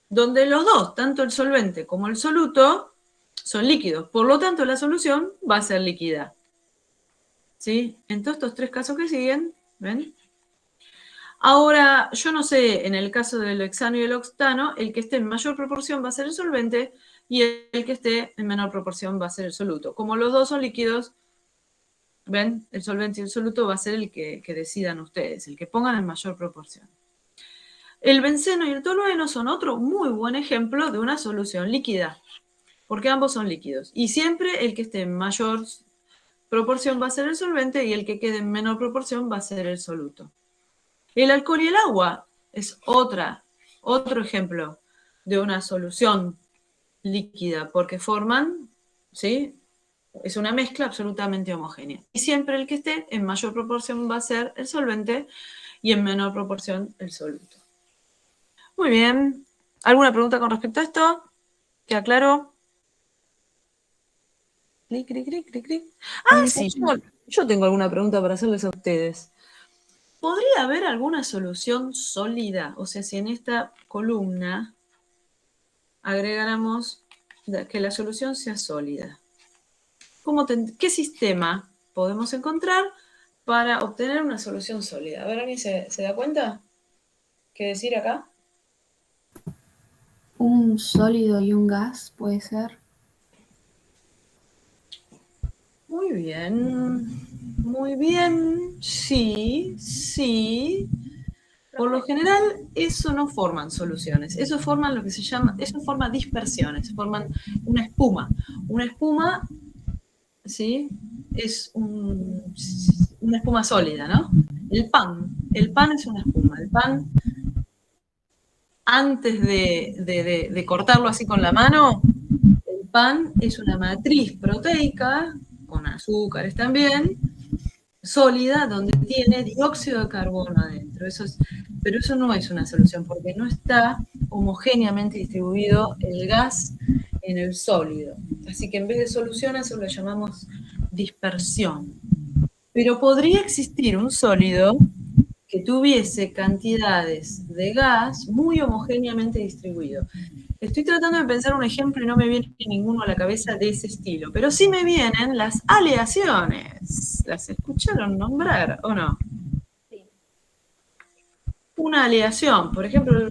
S1: donde los dos, tanto el solvente como el soluto, son líquidos. Por lo tanto, la solución va a ser líquida, ¿sí? En todos estos tres casos que siguen, ¿ven? Ahora, yo no sé, en el caso del hexano y el octano, el que esté en mayor proporción va a ser el solvente y el que esté en menor proporción va a ser el soluto. Como los dos son líquidos, ¿ven? El solvente y el soluto va a ser el que decidan ustedes, el que pongan en mayor proporción. El benceno y el tolueno son otro muy buen ejemplo de una solución líquida, porque ambos son líquidos. Y siempre el que esté en mayor proporción va a ser el solvente y el que quede en menor proporción va a ser el soluto. El alcohol y el agua es otro ejemplo de una solución líquida, porque forman, ¿sí?, es una mezcla absolutamente homogénea. Y siempre el que esté en mayor proporción va a ser el solvente y en menor proporción el soluto. Muy bien. ¿Alguna pregunta con respecto a esto? ¿Queda claro? Clic, clic, clic, clic, clic. Sí, yo tengo alguna pregunta para hacerles a ustedes. ¿Podría haber alguna solución sólida? O sea, si en esta columna agregáramos que la solución sea sólida. ¿Qué sistema podemos encontrar para obtener una solución sólida. A ver, ¿alguien se da cuenta? ¿Qué decir acá?
S4: Un sólido y un gas, puede ser.
S1: Muy bien, sí, sí. Por lo general, eso no forman soluciones, eso forman lo que se llama, eso forma dispersiones, forman una espuma. Una espuma, ¿sí? Es una espuma sólida, ¿no? El pan es una espuma. El pan, antes de cortarlo así con la mano, el pan es una matriz proteica, con azúcares también, sólida, donde tiene dióxido de carbono adentro. Pero eso no es una solución, porque no está homogéneamente distribuido el gas en el sólido. Así que en vez de solución, eso lo llamamos dispersión. Pero podría existir un sólido que tuviese cantidades de gas muy homogéneamente distribuido. Estoy tratando de pensar un ejemplo y no me viene ninguno a la cabeza de ese estilo, pero sí me vienen las aleaciones. ¿Las escucharon nombrar o no?
S2: Sí.
S1: Una aleación, por ejemplo,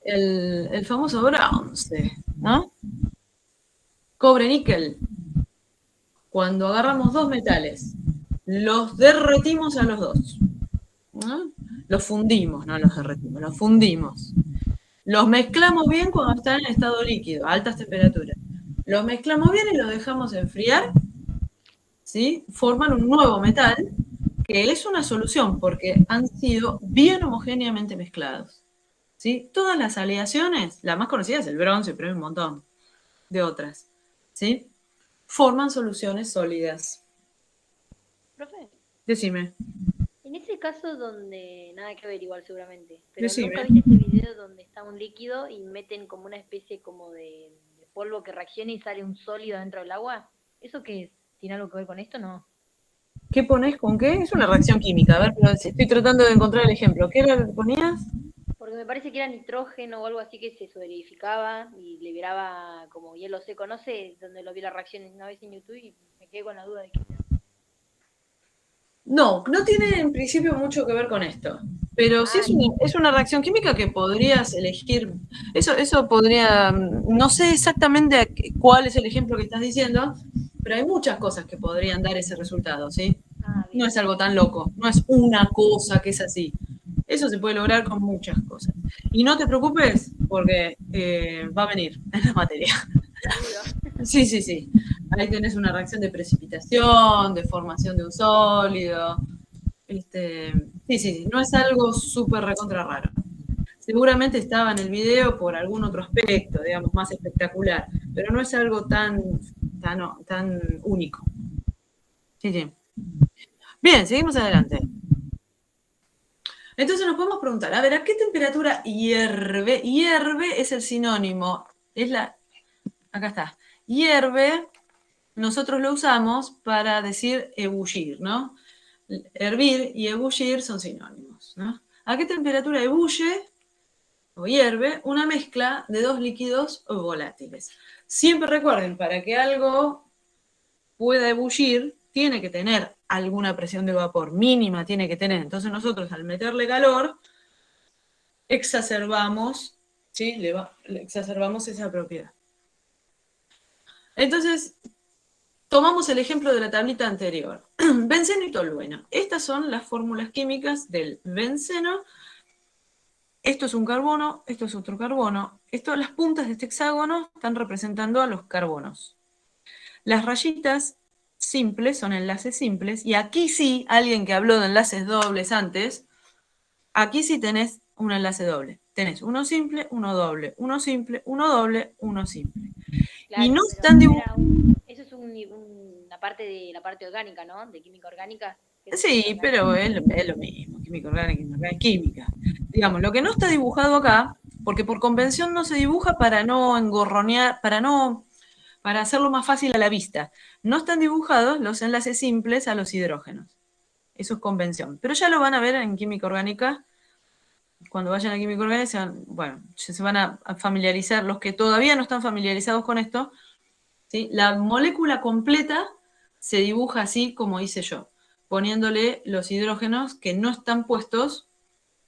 S1: el famoso bronce, ¿no? Cobre-níquel. Cuando agarramos dos metales, los derretimos a los dos, ¿no? Los fundimos, no los derretimos, los fundimos. Los mezclamos bien cuando están en estado líquido, a altas temperaturas. Los mezclamos bien y los dejamos enfriar, ¿sí? Forman un nuevo metal que es una solución porque han sido bien homogéneamente mezclados, ¿sí? Todas las aleaciones, la más conocida es el bronce, pero hay un montón de otras, ¿sí? Forman soluciones sólidas.
S2: Profe,
S1: Decime.
S2: en ese caso donde, nada que ver igual seguramente, pero
S1: Decime.
S2: nunca viste ese video donde está un líquido y meten como una especie como de polvo que reacciona y sale un sólido dentro del agua. ¿Eso qué es? ¿Tiene algo que ver con esto? No.
S1: ¿Qué pones con qué? Es una reacción química. A ver, pero estoy tratando de encontrar el ejemplo. ¿Qué era lo que ponías?
S2: Porque me parece que era nitrógeno o algo así que se solidificaba y liberaba como hielo seco. No sé dónde lo vi la reacción una vez en YouTube y me quedé con la duda de que...
S1: No, no tiene en principio mucho que ver con esto. Pero sí
S2: Ah,
S1: es una reacción química que podrías elegir. Eso podría. No sé exactamente cuál es el ejemplo que estás diciendo, pero hay muchas cosas que podrían dar ese resultado, ¿sí?
S2: bien.
S1: No es algo tan loco, no es una cosa que es así. Eso se puede lograr con muchas cosas. Y no te preocupes, porque va a venir en la materia. Sí, sí, sí. Ahí tenés una reacción de precipitación, de formación de un sólido. Sí, sí, no es algo súper recontra raro. Seguramente estaba en el video por algún otro aspecto, digamos, más espectacular, pero no es algo tan único. Sí, sí. Bien, seguimos adelante. Entonces nos podemos preguntar, a ver, ¿a qué temperatura hierve? Hierve es el sinónimo, acá está, hierve, nosotros lo usamos para decir ebullir, ¿no? Hervir y ebullir son sinónimos, ¿no? ¿A qué temperatura ebulle o hierve una mezcla de dos líquidos volátiles? Siempre recuerden, para que algo pueda ebullir, tiene que tener alguna presión de vapor mínima, tiene que tener. Entonces nosotros al meterle calor, exacerbamos, ¿sí? Le exacerbamos esa propiedad. Entonces, tomamos el ejemplo de la tablita anterior. Benceno y tolueno. Estas son las fórmulas químicas del benceno. Esto es un carbono, esto es otro carbono. Las puntas de este hexágono están representando a los carbonos. Las rayitas simples son enlaces simples. Y aquí sí, alguien que habló de enlaces dobles antes, aquí sí tenés un enlace doble. Tenés uno simple, uno doble, uno simple, uno doble, uno simple.
S2: Claro,
S1: Y no
S2: pero
S1: están dibujados.
S2: eso es una parte de la parte orgánica, ¿no? De química orgánica.
S1: Sí, pero es lo mismo, química orgánica, química. Digamos, lo que no está dibujado acá, porque por convención no se dibuja para no engorronear, para hacerlo más fácil a la vista. No están dibujados los enlaces simples a los hidrógenos. Eso es convención. Pero ya lo van a ver en química orgánica. Cuando vayan a química orgánica, se van a familiarizar. Los que todavía no están familiarizados con esto, ¿sí? La molécula completa se dibuja así como hice yo, poniéndole los hidrógenos que no están puestos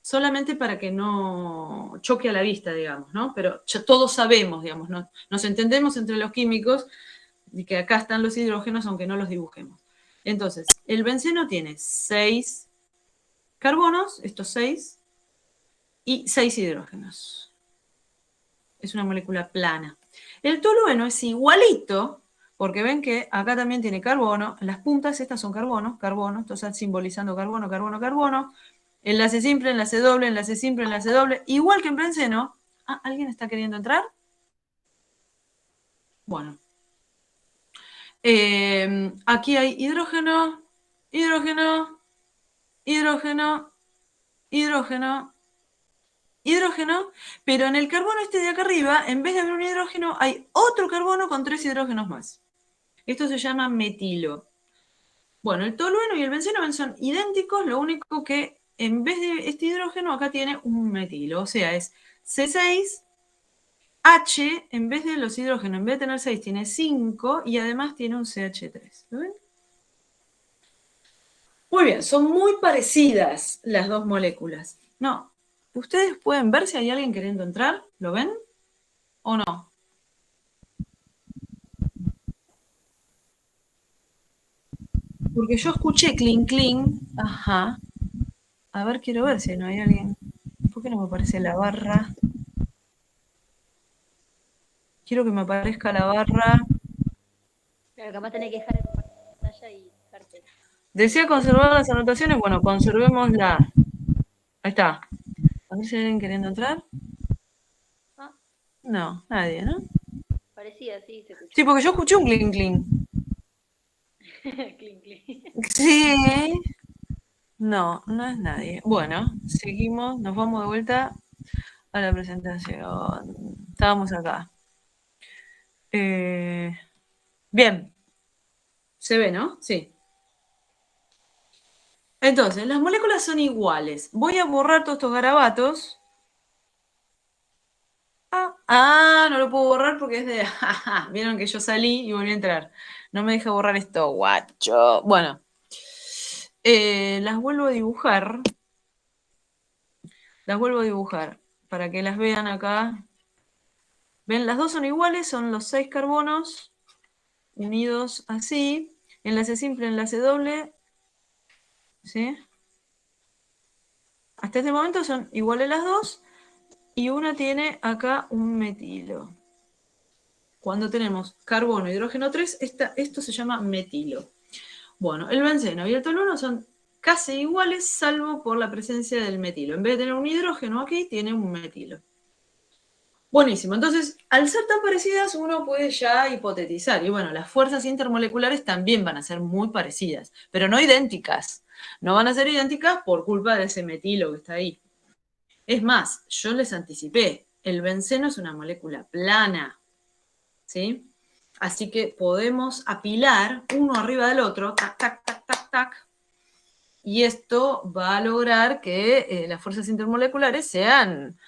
S1: solamente para que no choque a la vista, digamos, ¿no? Pero ya todos sabemos, digamos, ¿no? Nos entendemos entre los químicos de que acá están los hidrógenos aunque no los dibujemos. Entonces, el benceno tiene 6 carbonos, estos 6, y 6 hidrógenos. Es una molécula plana. El tolueno es igualito, porque ven que acá también tiene carbono, en las puntas estas son carbono, esto está simbolizando carbono, carbono, carbono, enlace simple, enlace doble, enlace simple, enlace doble, igual que en benceno. Ah, ¿alguien está queriendo entrar? Bueno. Aquí hay hidrógeno, hidrógeno, hidrógeno, hidrógeno, hidrógeno, pero en el carbono este de acá arriba, en vez de haber un hidrógeno, hay otro carbono con 3 hidrógenos más. Esto se llama metilo. Bueno, el tolueno y el benceno son idénticos, lo único que en vez de este hidrógeno acá tiene un metilo, o sea, es C6, H, en vez de los hidrógenos, en vez de tener 6, tiene 5 y además tiene un CH3. ¿Lo ven? Muy bien, son muy parecidas las dos moléculas. No, ¿ustedes pueden ver si hay alguien queriendo entrar? ¿Lo ven o no? Porque yo escuché clink clink. Ajá. A ver, quiero ver si no hay alguien. ¿Por qué no me aparece la barra? Quiero que me aparezca la barra.
S2: Pero capaz tenés que dejar el pantalla y fijarte.
S1: ¿Desea conservar las anotaciones? Bueno, conservémosla. Ahí está. A ver si hay alguien queriendo entrar.
S2: Ah,
S1: No, nadie, ¿no?
S2: parecía, sí, se escuchó.
S1: Sí, porque yo escuché un clink clink.
S2: Clink, clink.
S1: Sí. No, no es nadie. Bueno, seguimos, nos vamos de vuelta a la presentación. Estábamos acá. Bien, se ve, ¿no? Sí. Entonces, las moléculas son iguales. Voy a borrar todos estos garabatos. No lo puedo borrar porque es de... Vieron que yo salí y volví a entrar. No me deja borrar esto, guacho. Bueno, las vuelvo a dibujar. Las vuelvo a dibujar para que las vean acá. ¿Ven? Las dos son iguales, son los 6 carbonos unidos así. Enlace simple, enlace doble. ¿Sí? Hasta este momento son iguales las dos. Y una tiene acá un metilo. Cuando tenemos carbono, hidrógeno 3, esto se llama metilo. Bueno, el benceno y el tolueno son casi iguales, salvo por la presencia del metilo. En vez de tener un hidrógeno aquí, tiene un metilo. Buenísimo, entonces, al ser tan parecidas, uno puede ya hipotetizar. Y bueno, las fuerzas intermoleculares también van a ser muy parecidas, pero no idénticas. No van a ser idénticas por culpa de ese metilo que está ahí. Es más, yo les anticipé, el benceno es una molécula plana, ¿sí? Así que podemos apilar uno arriba del otro, tac, tac, tac, tac, tac, y esto va a lograr que las fuerzas intermoleculares sean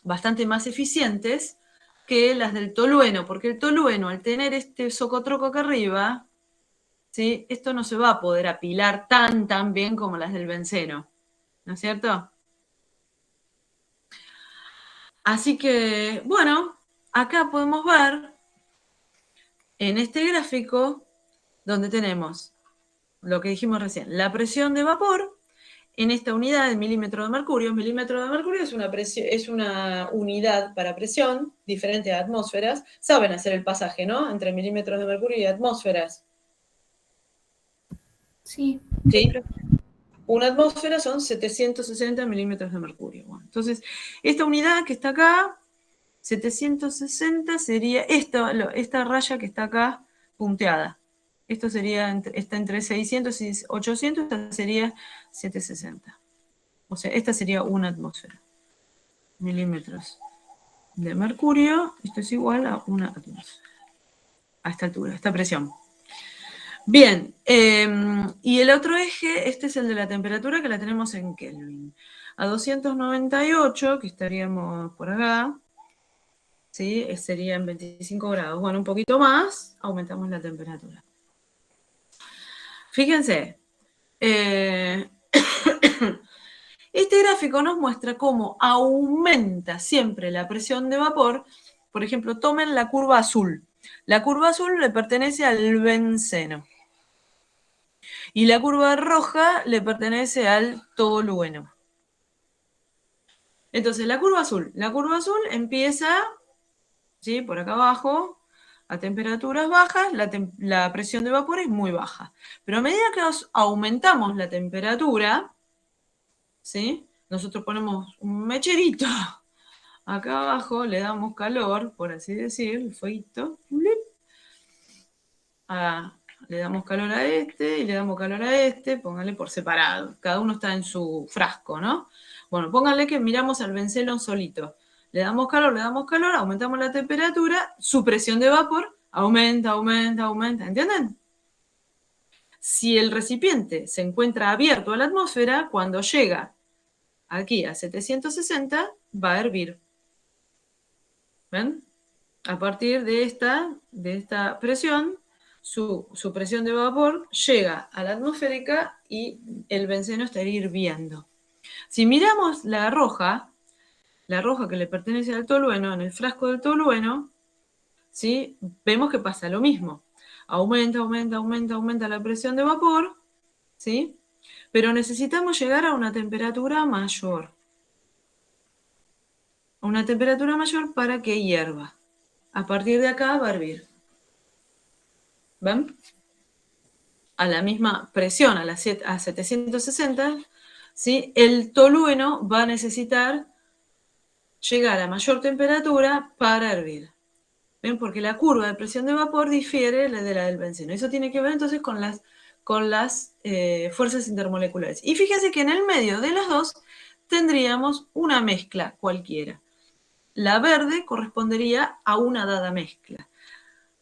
S1: bastante más eficientes que las del tolueno, porque el tolueno, al tener este socotroco acá arriba, ¿sí? Esto no se va a poder apilar tan bien como las del benceno, ¿no es cierto? Así que, bueno, acá podemos ver en este gráfico donde tenemos lo que dijimos recién, la presión de vapor en esta unidad de milímetro de mercurio. Milímetro de mercurio es una unidad para presión, diferente a atmósferas. Saben hacer el pasaje, ¿no? Entre milímetros de mercurio y atmósferas.
S4: Sí.
S1: ¿Sí? Una atmósfera son 760 milímetros de mercurio. Bueno, entonces, esta unidad que está acá, 760 sería esta raya que está acá punteada. Esto sería, está entre 600 y 800, esta sería 760. O sea, esta sería una atmósfera. Milímetros de mercurio, esto es igual a una atmósfera. A esta altura, a esta presión. Bien, y el otro eje, este es el de la temperatura, que la tenemos en Kelvin. A 298, que estaríamos por acá, ¿sí? Serían 25 grados. Bueno, un poquito más, aumentamos la temperatura. Fíjense, este gráfico nos muestra cómo aumenta siempre la presión de vapor. Por ejemplo, tomen la curva azul. La curva azul le pertenece al benceno. Y la curva roja le pertenece al tolueno. Entonces, la curva azul empieza, ¿sí?, por acá abajo, a temperaturas bajas, la presión de vapor es muy baja. Pero a medida que aumentamos la temperatura, ¿sí?, nosotros ponemos un mecherito acá abajo, le damos calor, por así decir, el fueguito, le damos calor a este y le damos calor a este, pónganle por separado, cada uno está en su frasco, ¿no? Bueno, pónganle que miramos al benceno solito, le damos calor, aumentamos la temperatura, su presión de vapor aumenta, ¿entienden? Si el recipiente se encuentra abierto a la atmósfera, cuando llega aquí a 760, va a hervir. ¿Ven? A partir de esta presión, su presión de vapor llega a la atmosférica y el benceno estaría hirviendo. Si miramos la roja que le pertenece al tolueno, en el frasco del tolueno, ¿sí?, vemos que pasa lo mismo. Aumenta la presión de vapor, ¿sí?, pero necesitamos llegar a una temperatura mayor. Una temperatura mayor para que hierva. A partir de acá va a hervir. ¿Ven? A la misma presión, a 760, ¿sí?, el tolueno va a necesitar llegar a mayor temperatura para hervir. ¿Ven? Porque la curva de presión de vapor difiere de la del benceno. Eso tiene que ver entonces con las fuerzas intermoleculares. Y fíjense que en el medio de las dos tendríamos una mezcla cualquiera. La verde correspondería a una dada mezcla.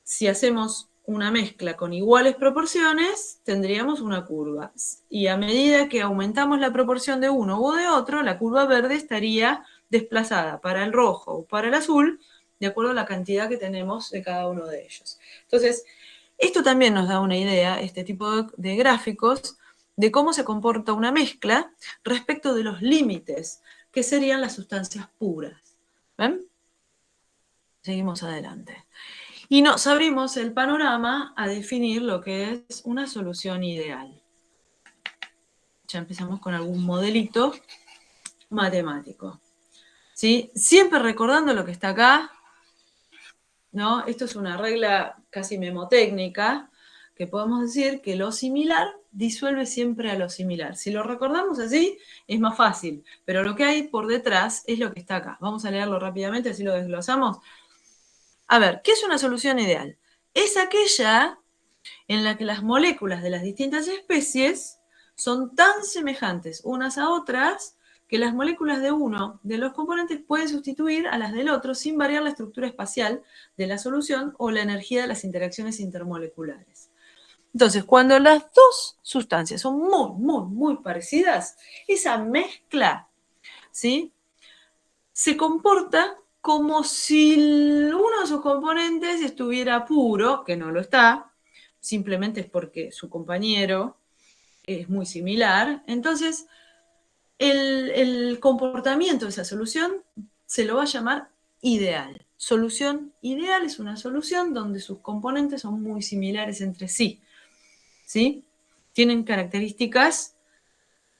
S1: Si hacemos una mezcla con iguales proporciones, tendríamos una curva. Y a medida que aumentamos la proporción de uno u de otro, la curva verde estaría desplazada para el rojo o para el azul, de acuerdo a la cantidad que tenemos de cada uno de ellos. Entonces, esto también nos da una idea, este tipo de gráficos, de cómo se comporta una mezcla respecto de los límites, que serían las sustancias puras. ¿Ven? Seguimos adelante. Y nos abrimos el panorama a definir lo que es una solución ideal. Ya empezamos con algún modelito matemático. ¿Sí? Siempre recordando lo que está acá, ¿no? Esto es una regla casi memotécnica, que podemos decir que lo similar disuelve siempre a lo similar. Si lo recordamos así, es más fácil, pero lo que hay por detrás es lo que está acá. Vamos a leerlo rápidamente, así lo desglosamos. A ver, ¿qué es una solución ideal? Es aquella en la que las moléculas de las distintas especies son tan semejantes unas a otras que las moléculas de uno de los componentes pueden sustituir a las del otro sin variar la estructura espacial de la solución o la energía de las interacciones intermoleculares. Entonces, cuando las dos sustancias son muy parecidas, esa mezcla, ¿sí?, se comporta como si uno de sus componentes estuviera puro, que no lo está, simplemente es porque su compañero es muy similar. Entonces, el comportamiento de esa solución se lo va a llamar ideal. Solución ideal es una solución donde sus componentes son muy similares entre sí, ¿sí? Tienen características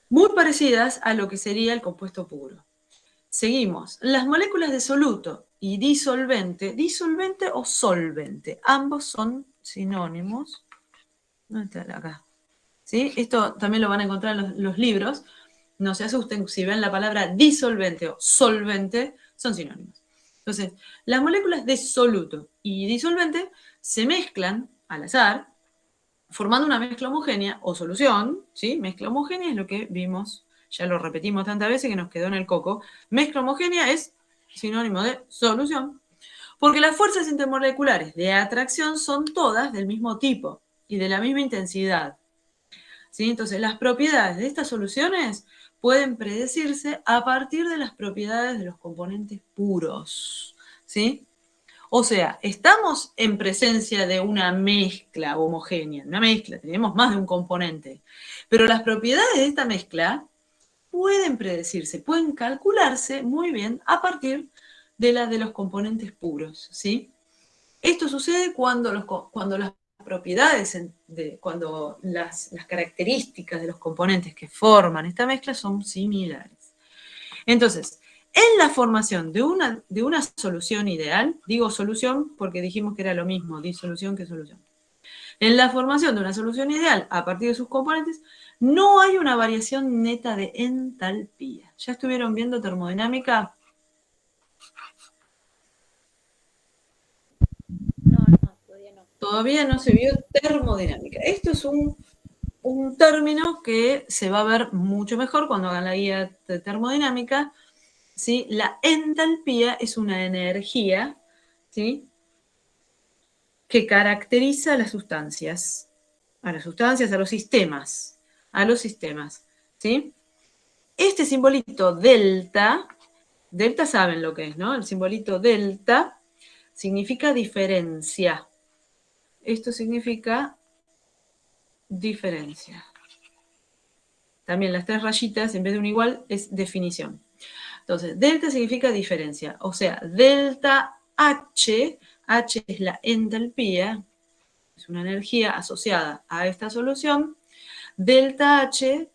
S1: muy parecidas a lo que sería el compuesto puro. Seguimos. Las moléculas de soluto y disolvente o solvente, ambos son sinónimos. ¿Dónde está? Acá. ¿Sí? Esto también lo van a encontrar en los libros. No se asusten si ven la palabra disolvente o solvente, son sinónimos. Entonces, las moléculas de soluto y disolvente se mezclan al azar, formando una mezcla homogénea o solución, ¿sí? Mezcla homogénea es lo que vimos, ya lo repetimos tantas veces que nos quedó en el coco. Mezcla homogénea es sinónimo de solución, porque las fuerzas intermoleculares de atracción son todas del mismo tipo y de la misma intensidad, ¿sí? Entonces, las propiedades de estas soluciones pueden predecirse a partir de las propiedades de los componentes puros, ¿sí? O sea, estamos en presencia de una mezcla homogénea, una mezcla, tenemos más de un componente, pero las propiedades de esta mezcla pueden predecirse, pueden calcularse muy bien a partir de las de los componentes puros, ¿sí? Esto sucede cuando las propiedades, cuando las características de los componentes que forman esta mezcla son similares. Entonces, en la formación de una solución ideal, digo solución porque dijimos que era lo mismo, disolución que solución. En la formación de una solución ideal a partir de sus componentes, no hay una variación neta de entalpía. ¿Ya estuvieron viendo termodinámica?
S2: No, todavía no.
S1: Todavía no se vio termodinámica. Esto es un término que se va a ver mucho mejor cuando hagan la guía de termodinámica, ¿sí? La entalpía es una energía, ¿sí?, que caracteriza a las sustancias, a los sistemas, ¿sí? Este simbolito delta saben lo que es, ¿no? El simbolito delta significa diferencia. Esto significa diferencia. También las 3 rayitas, en vez de un igual, es definición. Entonces, delta significa diferencia. O sea, delta H, H es la entalpía, es una energía asociada a esta solución. Delta H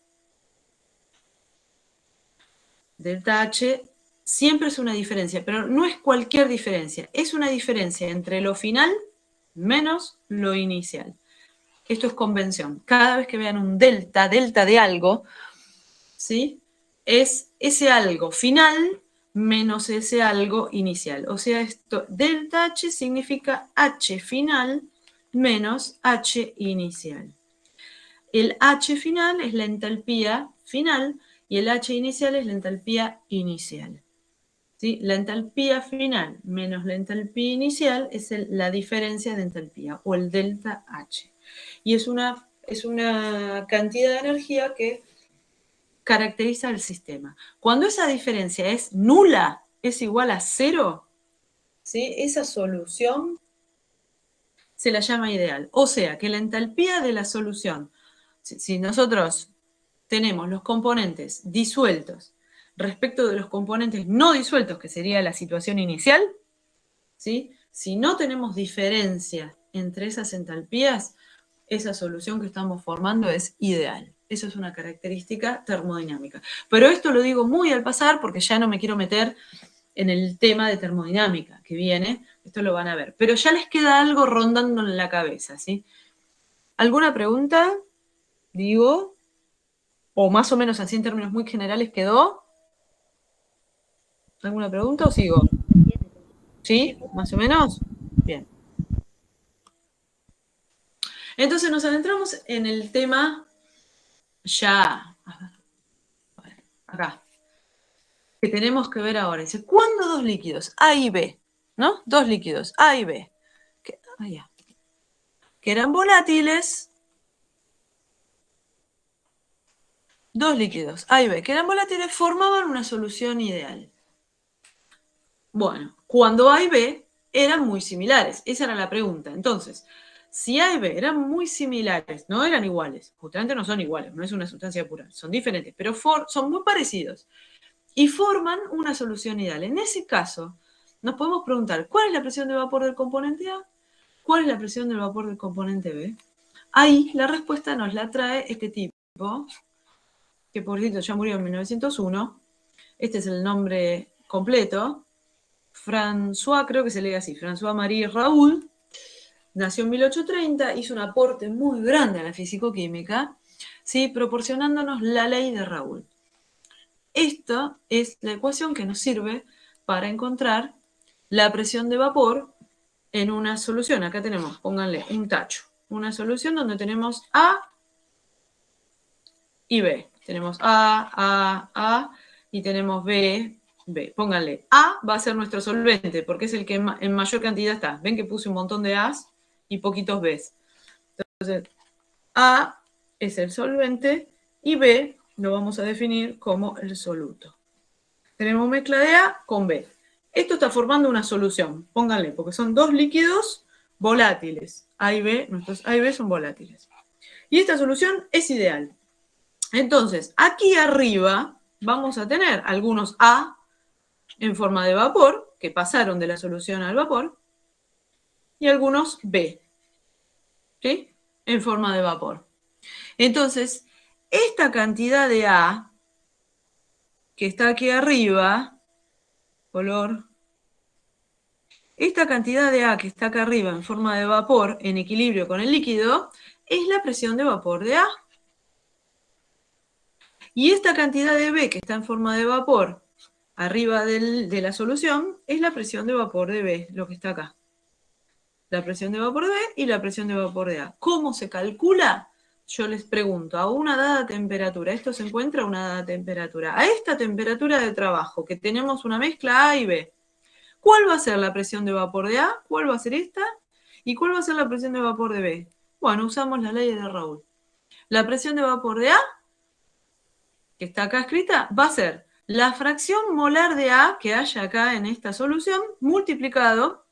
S1: siempre es una diferencia, pero no es cualquier diferencia. Es una diferencia entre lo final menos lo inicial. Esto es convención. Cada vez que vean un delta de algo, ¿sí?, es ese algo final menos ese algo inicial. O sea, esto, delta H significa H final menos H inicial. El H final es la entalpía final y el H inicial es la entalpía inicial. ¿Sí? La entalpía final menos la entalpía inicial es la diferencia de entalpía o el delta H. Y es una cantidad de energía que caracteriza el sistema. Cuando esa diferencia es nula, es igual a 0, ¿sí?, esa solución se la llama ideal. O sea, que la entalpía de la solución, si nosotros tenemos los componentes disueltos respecto de los componentes no disueltos, que sería la situación inicial, ¿sí?, si no tenemos diferencia entre esas entalpías, esa solución que estamos formando es ideal. Eso es una característica termodinámica. Pero esto lo digo muy al pasar porque ya no me quiero meter en el tema de termodinámica que viene. Esto lo van a ver. Pero ya les queda algo rondando en la cabeza, ¿sí? ¿Alguna pregunta? Digo, o más o menos así en términos muy generales quedó. ¿Alguna pregunta o sigo? ¿Sí? ¿Más o menos? Bien. Entonces nos adentramos en el tema ya, a ver, acá, que tenemos que ver ahora. Dice, ¿cuándo dos líquidos, A y B, ¿no? Dos líquidos, A y B, que eran volátiles, dos líquidos, A y B, que eran volátiles, formaban una solución ideal? Bueno, cuando A y B eran muy similares, esa era la pregunta. Entonces, si A y B eran muy similares, no eran iguales, justamente no son iguales, no es una sustancia pura, son diferentes, pero son muy parecidos y forman una solución ideal. En ese caso, nos podemos preguntar, ¿cuál es la presión de vapor del componente A? ¿Cuál es la presión del vapor del componente B? Ahí la respuesta nos la trae este tipo, que por cierto ya murió en 1901. Este es el nombre completo. François, creo que se lee así, François-Marie Raoult, nació en 1830, hizo un aporte muy grande a la fisicoquímica, ¿sí?, proporcionándonos la ley de Raoult. Esta es la ecuación que nos sirve para encontrar la presión de vapor en una solución. Acá tenemos, pónganle un tacho, una solución donde tenemos A y B. Tenemos A y tenemos B. Pónganle, A va a ser nuestro solvente, porque es el que en mayor cantidad está. Ven que puse un montón de A's y poquitos B's. Entonces, A es el solvente y B lo vamos a definir como el soluto. Tenemos mezcla de A con B. Esto está formando una solución, pónganle, porque son dos líquidos volátiles. A y B, nuestros A y B son volátiles. Y esta solución es ideal. Entonces, aquí arriba vamos a tener algunos A en forma de vapor, que pasaron de la solución al vapor, y algunos B, ¿sí? En forma de vapor. Entonces, esta cantidad de A que está aquí arriba, color, esta cantidad de A que está acá arriba en forma de vapor, en equilibrio con el líquido, es la presión de vapor de A. Y esta cantidad de B que está en forma de vapor arriba de la solución es la presión de vapor de B, lo que está acá. La presión de vapor de B y la presión de vapor de A. ¿Cómo se calcula? Yo les pregunto, a una dada temperatura, esto se encuentra a una dada temperatura, a esta temperatura de trabajo, que tenemos una mezcla A y B, ¿cuál va a ser la presión de vapor de A? ¿Cuál va a ser esta? ¿Y cuál va a ser la presión de vapor de B? Bueno, usamos la ley de Raoult. La presión de vapor de A, que está acá escrita, va a ser la fracción molar de A que haya acá en esta solución, multiplicado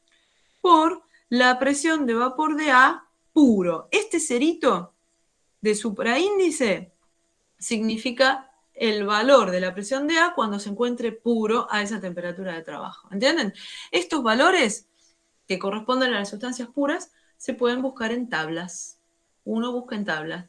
S1: por la presión de vapor de A puro. Este cerito de supraíndice significa el valor de la presión de A cuando se encuentre puro a esa temperatura de trabajo. ¿Entienden? Estos valores que corresponden a las sustancias puras se pueden buscar en tablas. Uno busca en tablas.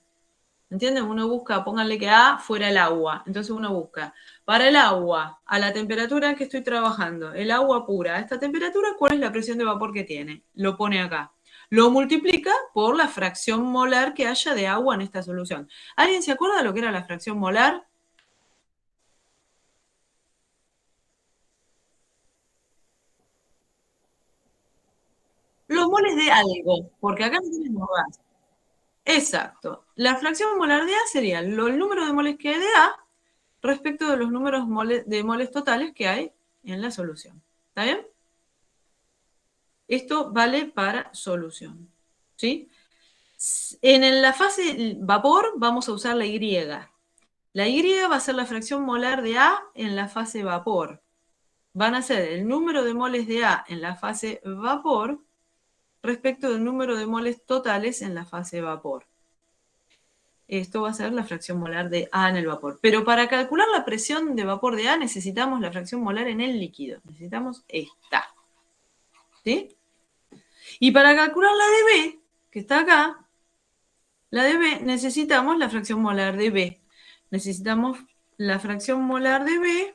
S1: ¿Entienden? Uno busca, pónganle que A fuera el agua. Entonces uno busca, para el agua, a la temperatura en que estoy trabajando, el agua pura, a esta temperatura, ¿cuál es la presión de vapor que tiene? Lo pone acá. Lo multiplica por la fracción molar que haya de agua en esta solución. ¿Alguien se acuerda de lo que era la fracción molar? Los moles de algo, porque acá no tenemos gas. Exacto. La fracción molar de A sería el número de moles que hay de A respecto de los números de moles totales que hay en la solución. ¿Está bien? Esto vale para solución. ¿Sí? En la fase vapor vamos a usar la Y. La Y va a ser la fracción molar de A en la fase vapor. Van a ser el número de moles de A en la fase vapor respecto del número de moles totales en la fase vapor. Esto va a ser la fracción molar de A en el vapor. Pero para calcular la presión de vapor de A necesitamos la fracción molar en el líquido. Necesitamos esta. ¿Sí? Y para calcular la de B, que está acá, la de B, necesitamos la fracción molar de B. Necesitamos la fracción molar de B,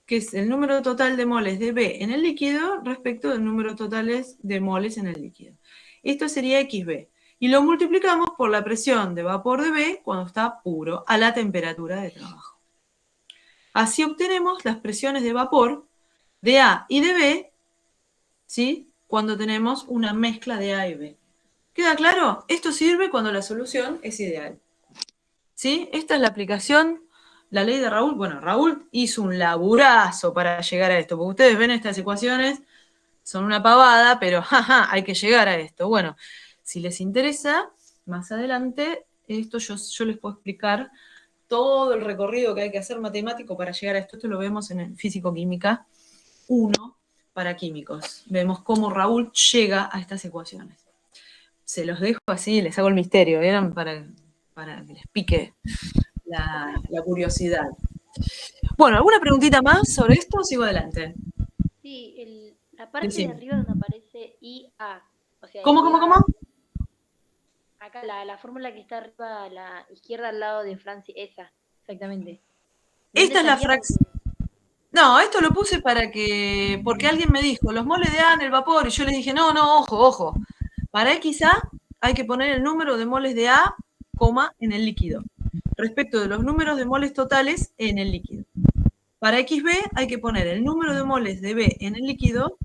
S1: que es el número total de moles de B en el líquido respecto del número total de moles en el líquido. Esto sería XB. Y lo multiplicamos por la presión de vapor de B cuando está puro, a la temperatura de trabajo. Así obtenemos las presiones de vapor de A y de B, ¿sí? Cuando tenemos una mezcla de A y B. ¿Queda claro? Esto sirve cuando la solución es ideal. ¿Sí? Esta es la aplicación, la ley de Raoult. Bueno, Raoult hizo un laburazo para llegar a esto, porque ustedes ven estas ecuaciones, son una pavada, pero jaja, hay que llegar a esto. Bueno, si les interesa, más adelante, esto yo les puedo explicar todo el recorrido que hay que hacer matemático para llegar a esto. Esto lo vemos en el Físico-Química 1 para químicos. Vemos cómo Raoult llega a estas ecuaciones. Se los dejo así, les hago el misterio, ¿vieron? Para que les pique la curiosidad. Bueno, ¿alguna preguntita más sobre esto o sigo adelante?
S2: Sí, la parte
S1: Decime.
S2: de arriba donde aparece IA. O sea,
S1: ¿Cómo?
S2: Acá la fórmula que está arriba a la izquierda al lado de Francia, esa, exactamente.
S1: Esta es la fracción. No, esto lo puse porque alguien me dijo, los moles de A en el vapor, y yo les dije, no, ojo. Para XA hay que poner el número de moles de A, en el líquido, respecto de los números de moles totales en el líquido. Para XB hay que poner el número de moles de B en el líquido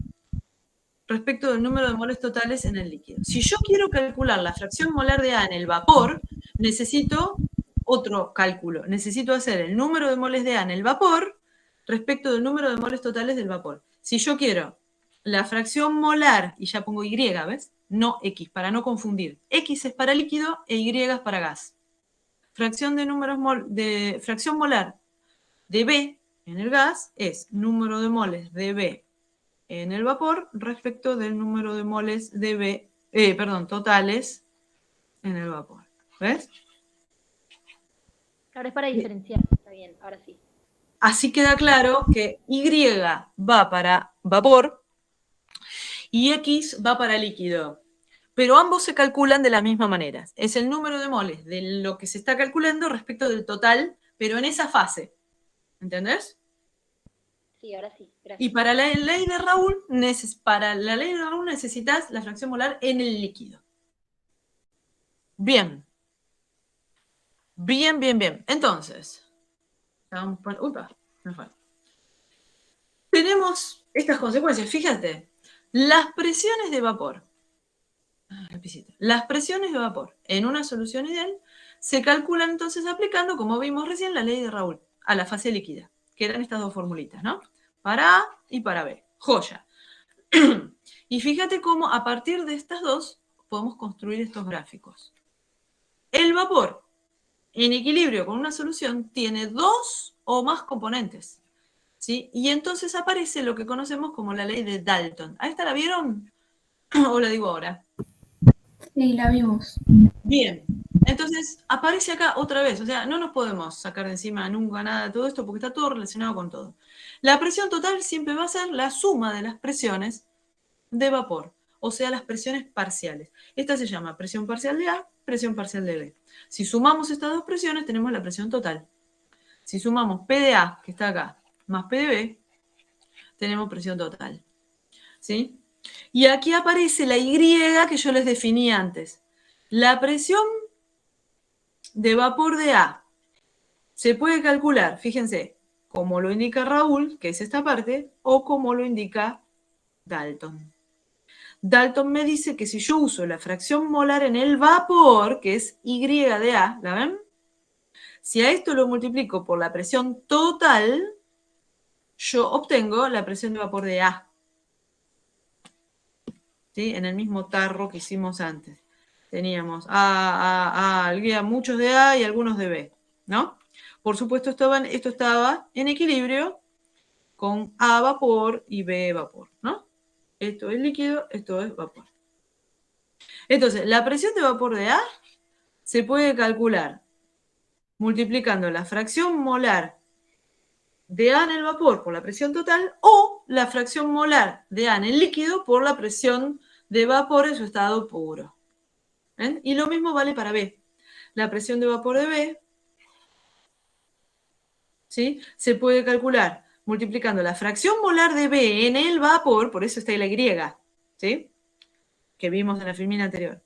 S1: respecto del número de moles totales en el líquido. Si yo quiero calcular la fracción molar de A en el vapor, necesito otro cálculo. Necesito hacer el número de moles de A en el vapor respecto del número de moles totales del vapor. Si yo quiero la fracción molar, y ya pongo Y, ¿ves? No X, para no confundir. X es para líquido e Y es para gas. Fracción molar de B en el gas es número de moles de B en el vapor respecto del número de moles de B, totales en el vapor. ¿Ves?
S2: Ahora es para diferenciar, está bien, ahora sí.
S1: Así queda claro que Y va para vapor y X va para líquido. Pero ambos se calculan de la misma manera. Es el número de moles de lo que se está calculando respecto del total, pero en esa fase. ¿Entendés?
S2: Sí, ahora sí,
S1: Y
S2: gracias.
S1: para la ley de Raoul, necesitas la fracción molar en el líquido. Bien. Bien, bien, bien. Entonces, me fue. Tenemos estas consecuencias. Fíjate, las presiones de vapor. Las presiones de vapor en una solución ideal se calculan entonces aplicando, como vimos recién, la ley de Raoul a la fase líquida, que eran estas dos formulitas, ¿no? Para A y para B. Joya. Y fíjate cómo a partir de estas dos podemos construir estos gráficos. El vapor en equilibrio con una solución tiene dos o más componentes, ¿sí? Y entonces aparece lo que conocemos como la ley de Dalton. ¿A esta la vieron? ¿O la digo ahora?
S4: Sí, la vimos.
S1: Bien. Entonces aparece acá otra vez. O sea, no nos podemos sacar de encima nunca nada de todo esto porque está todo relacionado con todo. La presión total siempre va a ser la suma de las presiones de vapor, o sea, las presiones parciales. Esta se llama presión parcial de A, presión parcial de B. Si sumamos estas dos presiones, tenemos la presión total. Si sumamos P de A, que está acá, más P de B, tenemos presión total. ¿Sí? Y aquí aparece la Y que yo les definí antes. La presión de vapor de A se puede calcular, fíjense, como lo indica Raoul, que es esta parte, o como lo indica Dalton. Dalton me dice que si yo uso la fracción molar en el vapor, que es Y de A, ¿la ven? Si a esto lo multiplico por la presión total, yo obtengo la presión de vapor de A. ¿Sí? En el mismo tarro que hicimos antes. Teníamos muchos de A y algunos de B, ¿no? Por supuesto, esto estaba en equilibrio con A vapor y B vapor, ¿no? Esto es líquido, esto es vapor. Entonces, la presión de vapor de A se puede calcular multiplicando la fracción molar de A en el vapor por la presión total o la fracción molar de A en el líquido por la presión de vapor en su estado puro. ¿Ven? Y lo mismo vale para B. La presión de vapor de B, ¿sí?, se puede calcular multiplicando la fracción molar de B en el vapor, por eso está la Y, ¿sí?, que vimos en la filmina anterior,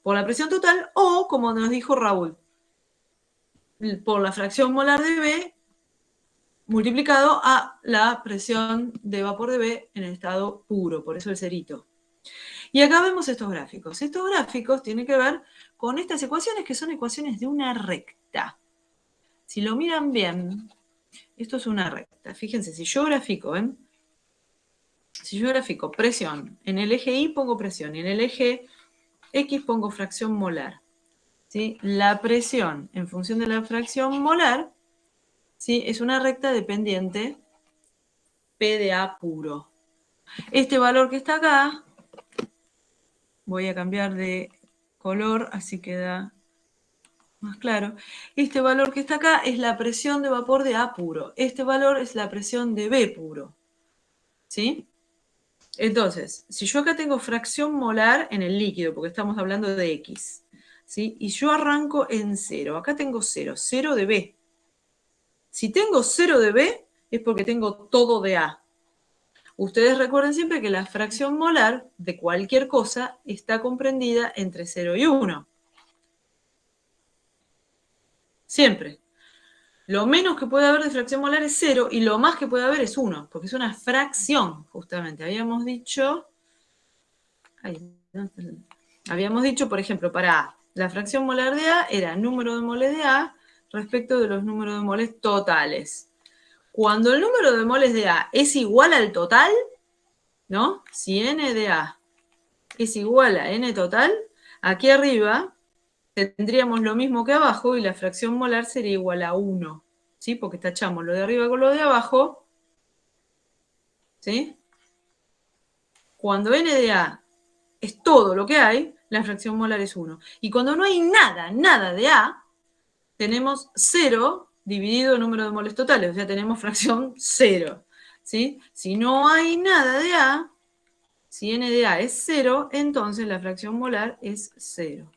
S1: por la presión total o, como nos dijo Raúl, por la fracción molar de B multiplicado a la presión de vapor de B en el estado puro, por eso el cerito. Y acá vemos estos gráficos. Estos gráficos tienen que ver con estas ecuaciones que son ecuaciones de una recta. Si lo miran bien, esto es una recta. Fíjense, si yo grafico, ¿ven? Si yo grafico presión, en el eje Y pongo presión y en el eje X pongo fracción molar. ¿Sí? La presión en función de la fracción molar, ¿sí?, es una recta dependiente P de A puro. Este valor que está acá, voy a cambiar de color, así queda más claro. Este valor que está acá es la presión de vapor de A puro. Este valor es la presión de B puro. ¿Sí? Entonces, si yo acá tengo fracción molar en el líquido, porque estamos hablando de X, ¿sí?, y yo arranco en 0, acá tengo 0, 0 de B. Si tengo 0 de B, es porque tengo todo de A. Ustedes recuerden siempre que la fracción molar de cualquier cosa está comprendida entre 0 y 1. Siempre. Lo menos que puede haber de fracción molar es 0 y lo más que puede haber es 1, porque es una fracción, justamente. Habíamos dicho, por ejemplo, para A, la fracción molar de A era el número de moles de A respecto de los números de moles totales. Cuando el número de moles de A es igual al total, ¿no? Si N de A es igual a N total, aquí arriba tendríamos lo mismo que abajo y la fracción molar sería igual a 1. ¿sí? Porque tachamos lo de arriba con lo de abajo, ¿sí? Cuando n de A es todo lo que hay, la fracción molar es 1. Y cuando no hay nada, nada de A, tenemos 0 dividido el número de moles totales, o sea, tenemos fracción 0, ¿sí? Si no hay nada de A, si n de A es 0, entonces la fracción molar es 0.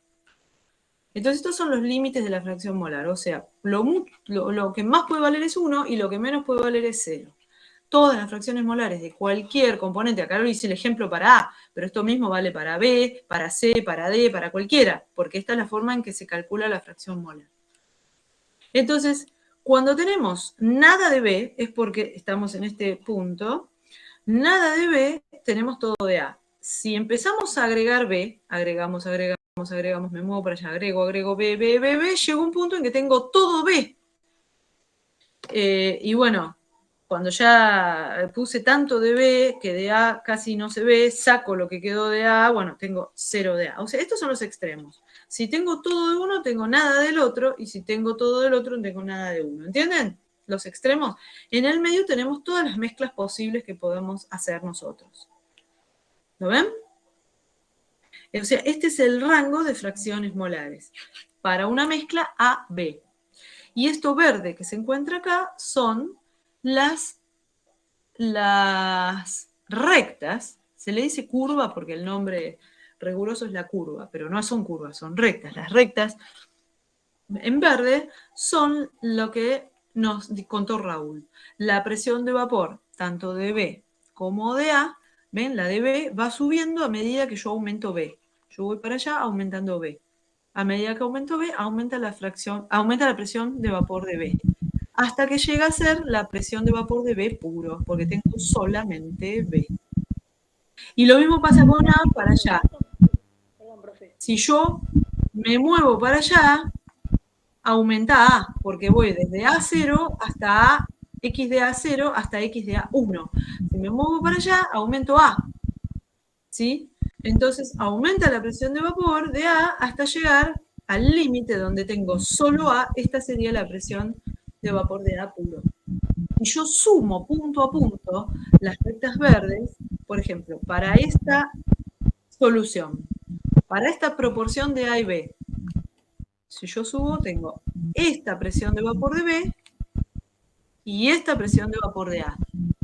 S1: Entonces estos son los límites de la fracción molar, o sea, lo que más puede valer es 1 y lo que menos puede valer es 0. Todas las fracciones molares de cualquier componente, acá lo hice el ejemplo para A, pero esto mismo vale para B, para C, para D, para cualquiera, porque esta es la forma en que se calcula la fracción molar. Entonces, cuando tenemos nada de B, es porque estamos en este punto, nada de B, tenemos todo de A. Si empezamos a agregar B, agregamos, me muevo para allá, agrego B, llegó un punto en que tengo todo B. Y bueno, cuando ya puse tanto de B, que de A casi no se ve, saco lo que quedó de A, bueno, tengo 0 de A. O sea, estos son los extremos. Si tengo todo de uno, tengo nada del otro, y si tengo todo del otro, no tengo nada de uno. ¿Entienden? Los extremos. En el medio tenemos todas las mezclas posibles que podemos hacer nosotros. ¿Lo ven? O sea, este es el rango de fracciones molares para una mezcla A-B. Y esto verde que se encuentra acá son las rectas. Se le dice curva porque el nombre riguroso es la curva, pero no son curvas, son rectas. Las rectas en verde son lo que nos contó Raúl. La presión de vapor, tanto de B como de A, ¿ven? La de B va subiendo a medida que yo aumento B. Yo voy para allá aumentando B. A medida que aumento B, aumenta la presión de vapor de B. Hasta que llega a ser la presión de vapor de B puro, porque tengo solamente B. Y lo mismo pasa con A para allá. Si yo me muevo para allá, aumenta A, porque voy desde A0 hasta A, X de A0 hasta X de A1. Si me muevo para allá, aumento A. ¿Sí? Entonces aumenta la presión de vapor de A hasta llegar al límite donde tengo solo A. Esta sería la presión de vapor de A puro. Y yo sumo punto a punto las rectas verdes, por ejemplo, para esta solución, para esta proporción de A y B. Si yo subo, tengo esta presión de vapor de B y esta presión de vapor de A.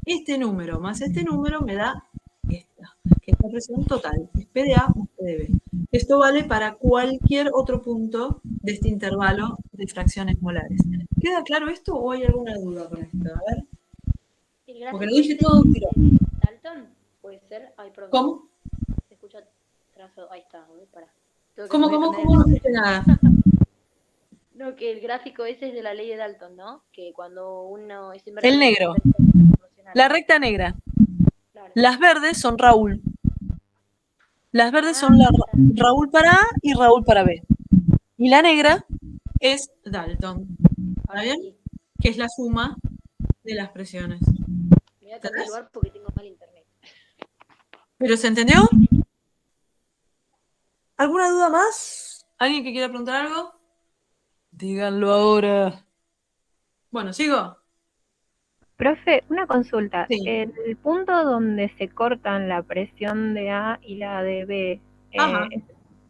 S1: Este número más este número me da esta, que es la presión total, es P de A más P de B. Esto vale para cualquier otro punto de este intervalo de fracciones molares. ¿Queda claro esto o hay alguna duda con esto? A ver. Porque lo dije todo un tirón.
S2: Dalton, puede ser. Ay, perdón.
S1: ¿Cómo?
S2: Se escucha trazo. Ahí está, para.
S1: ¿Cómo no escuché nada?
S2: No, que el gráfico ese es de la ley de Dalton, ¿no? Que cuando uno es
S1: El negro. La recta negra. Claro. Las verdes son Raúl. Las verdes son Raúl para A y Raúl para B. Y la negra es Dalton. ¿Está bien? Que es la suma de las presiones.
S2: Me voy a cambiar de lugar porque tengo mal internet.
S1: ¿Pero se entendió? ¿Alguna duda más? ¿Alguien que quiera preguntar algo? Díganlo ahora. Bueno, ¿sigo?
S3: Profe, una consulta.
S1: Sí.
S3: El punto donde se cortan la presión de A y la de B,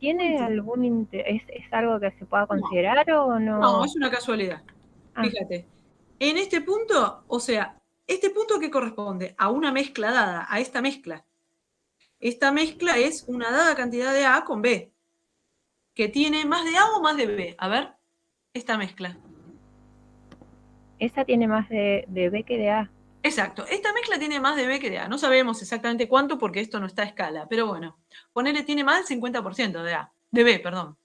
S3: ¿tiene algún interés? ¿Es algo que se pueda considerar o no?
S1: No, es una casualidad. Fíjate. En este punto, o sea, este punto que corresponde a una mezcla dada, a esta mezcla. Esta mezcla es una dada cantidad de A con B, que tiene más de A o más de B. A ver, esta mezcla.
S3: Esa tiene más de B que de A.
S1: Exacto, esta mezcla tiene más de B que de A. No sabemos exactamente cuánto porque esto no está a escala, pero bueno, ponele tiene más del 50% de B, perdón.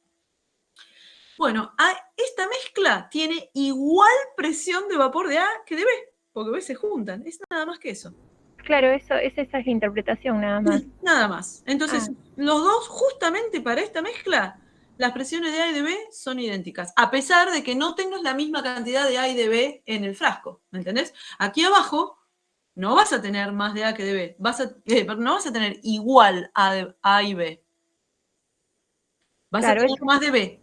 S1: Bueno, esta mezcla tiene igual presión de vapor de A que de B, porque B se juntan, es nada más que eso.
S3: Claro, esa es la interpretación, nada más.
S1: Nada más. Entonces, los dos, justamente para esta mezcla, las presiones de A y de B son idénticas, a pesar de que no tengas la misma cantidad de A y de B en el frasco, ¿me entendés? Aquí abajo no vas a tener más de A que de B, no vas a tener igual A y B. Vas a tener más de B.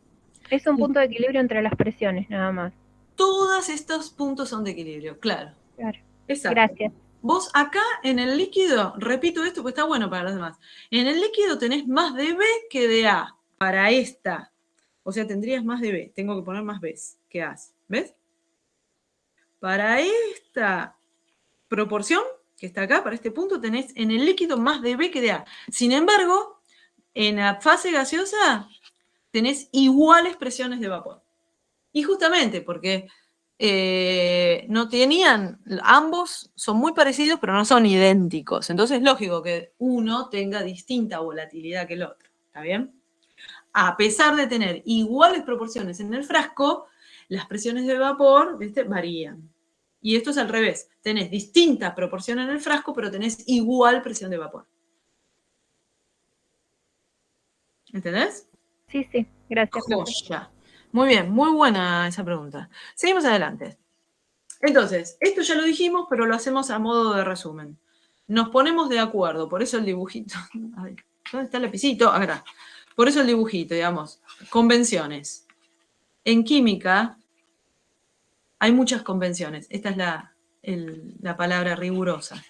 S3: Es un punto de equilibrio entre las presiones, nada más.
S1: todos estos puntos son de equilibrio, claro.
S3: Claro.
S1: Exacto.
S3: Gracias.
S1: Vos acá en el líquido, repito esto porque está bueno para los demás, en el líquido tenés más de B que de A para esta. O sea, tendrías más de B. Tengo que poner más B que A. ¿Ves? Para esta proporción que está acá, para este punto, tenés en el líquido más de B que de A. Sin embargo, en la fase gaseosa tenés iguales presiones de vapor. Y justamente porque no tenían, ambos son muy parecidos, pero no son idénticos. Entonces es lógico que uno tenga distinta volatilidad que el otro. ¿Está bien? A pesar de tener iguales proporciones en el frasco, las presiones de vapor, ¿viste?, varían. Y esto es al revés. Tenés distintas proporciones en el frasco, pero tenés igual presión de vapor. ¿Entendés?
S3: Sí, gracias, profe.
S1: Joya. Muy bien, muy buena esa pregunta. Seguimos adelante. Entonces, esto ya lo dijimos, pero lo hacemos a modo de resumen. Nos ponemos de acuerdo, por eso el dibujito. Ay, ¿dónde está el lapicito? Acá. Por eso el dibujito, digamos. Convenciones. En química hay muchas convenciones. Esta es la palabra rigurosa.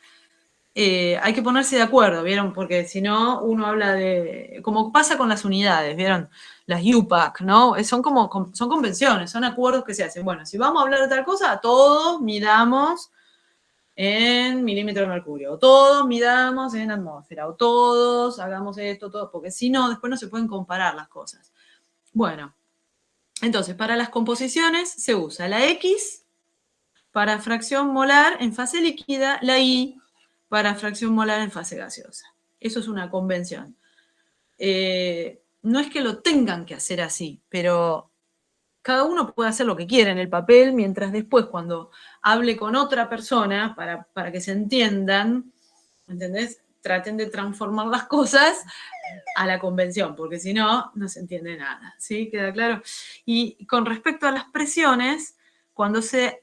S1: Hay que ponerse de acuerdo, ¿vieron? Porque si no, uno habla de... Como pasa con las unidades, ¿vieron? Las UPAC, ¿no? Son convenciones, son acuerdos que se hacen. Bueno, si vamos a hablar de tal cosa, todos midamos en milímetros de mercurio, o todos midamos en atmósfera, o todos hagamos esto, todo, porque si no, después no se pueden comparar las cosas. Bueno, entonces, para las composiciones se usa la X para fracción molar en fase líquida, la Y para fracción molar en fase gaseosa. Eso es una convención. No es que lo tengan que hacer así, pero cada uno puede hacer lo que quiera en el papel, mientras después cuando hable con otra persona, para que se entiendan, ¿entendés? Traten de transformar las cosas a la convención, porque si no, no se entiende nada, ¿sí? ¿Queda claro? Y con respecto a las presiones, cuando se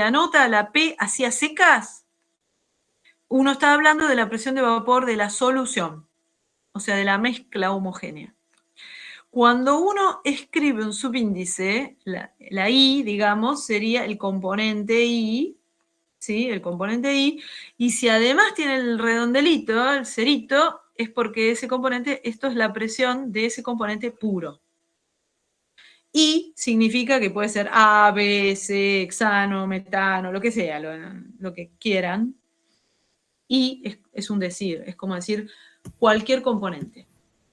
S1: anota la P hacia secas, uno está hablando de la presión de vapor de la solución, o sea, de la mezcla homogénea. Cuando uno escribe un subíndice, la I, digamos, sería el componente I, ¿sí? El componente I, y si además tiene el redondelito, el cerito, es porque ese componente, esto es la presión de ese componente puro. Y significa que puede ser A, B, C, hexano, metano, lo que sea, lo que quieran. Y es un decir, es como decir cualquier componente.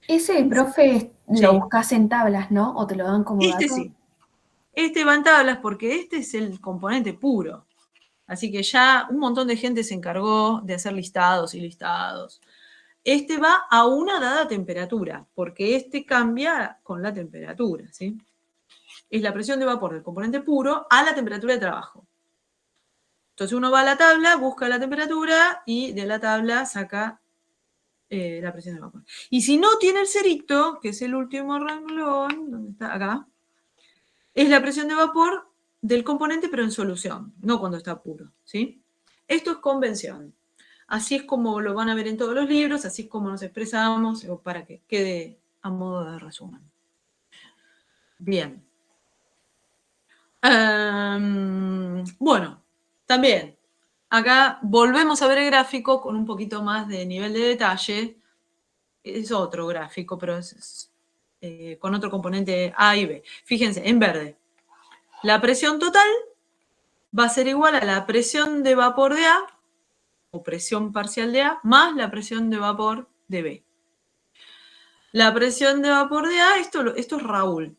S4: Ese, profe,
S1: Sí.
S4: lo buscas en tablas, ¿no? ¿O te lo dan como dato?
S1: Sí. Este va en tablas porque este es el componente puro. Así que ya un montón de gente se encargó de hacer listados y listados. Este va a una dada temperatura, porque este cambia con la temperatura, ¿sí? Es la presión de vapor del componente puro a la temperatura de trabajo. Entonces uno va a la tabla, busca la temperatura y de la tabla saca la presión de vapor. Y si no tiene el cerito, que es el último renglón, ¿dónde está? Acá, es la presión de vapor del componente, pero en solución, no cuando está puro, ¿sí? Esto es convención. Así es como lo van a ver en todos los libros, así es como nos expresamos, para que quede a modo de resumen. Bien. Bueno, también, acá volvemos a ver el gráfico con un poquito más de nivel de detalle. Es otro gráfico, pero es con otro componente A y B. Fíjense, en verde. La presión total va a ser igual a la presión de vapor de A, o presión parcial de A, más la presión de vapor de B. La presión de vapor de A, esto es Raúl.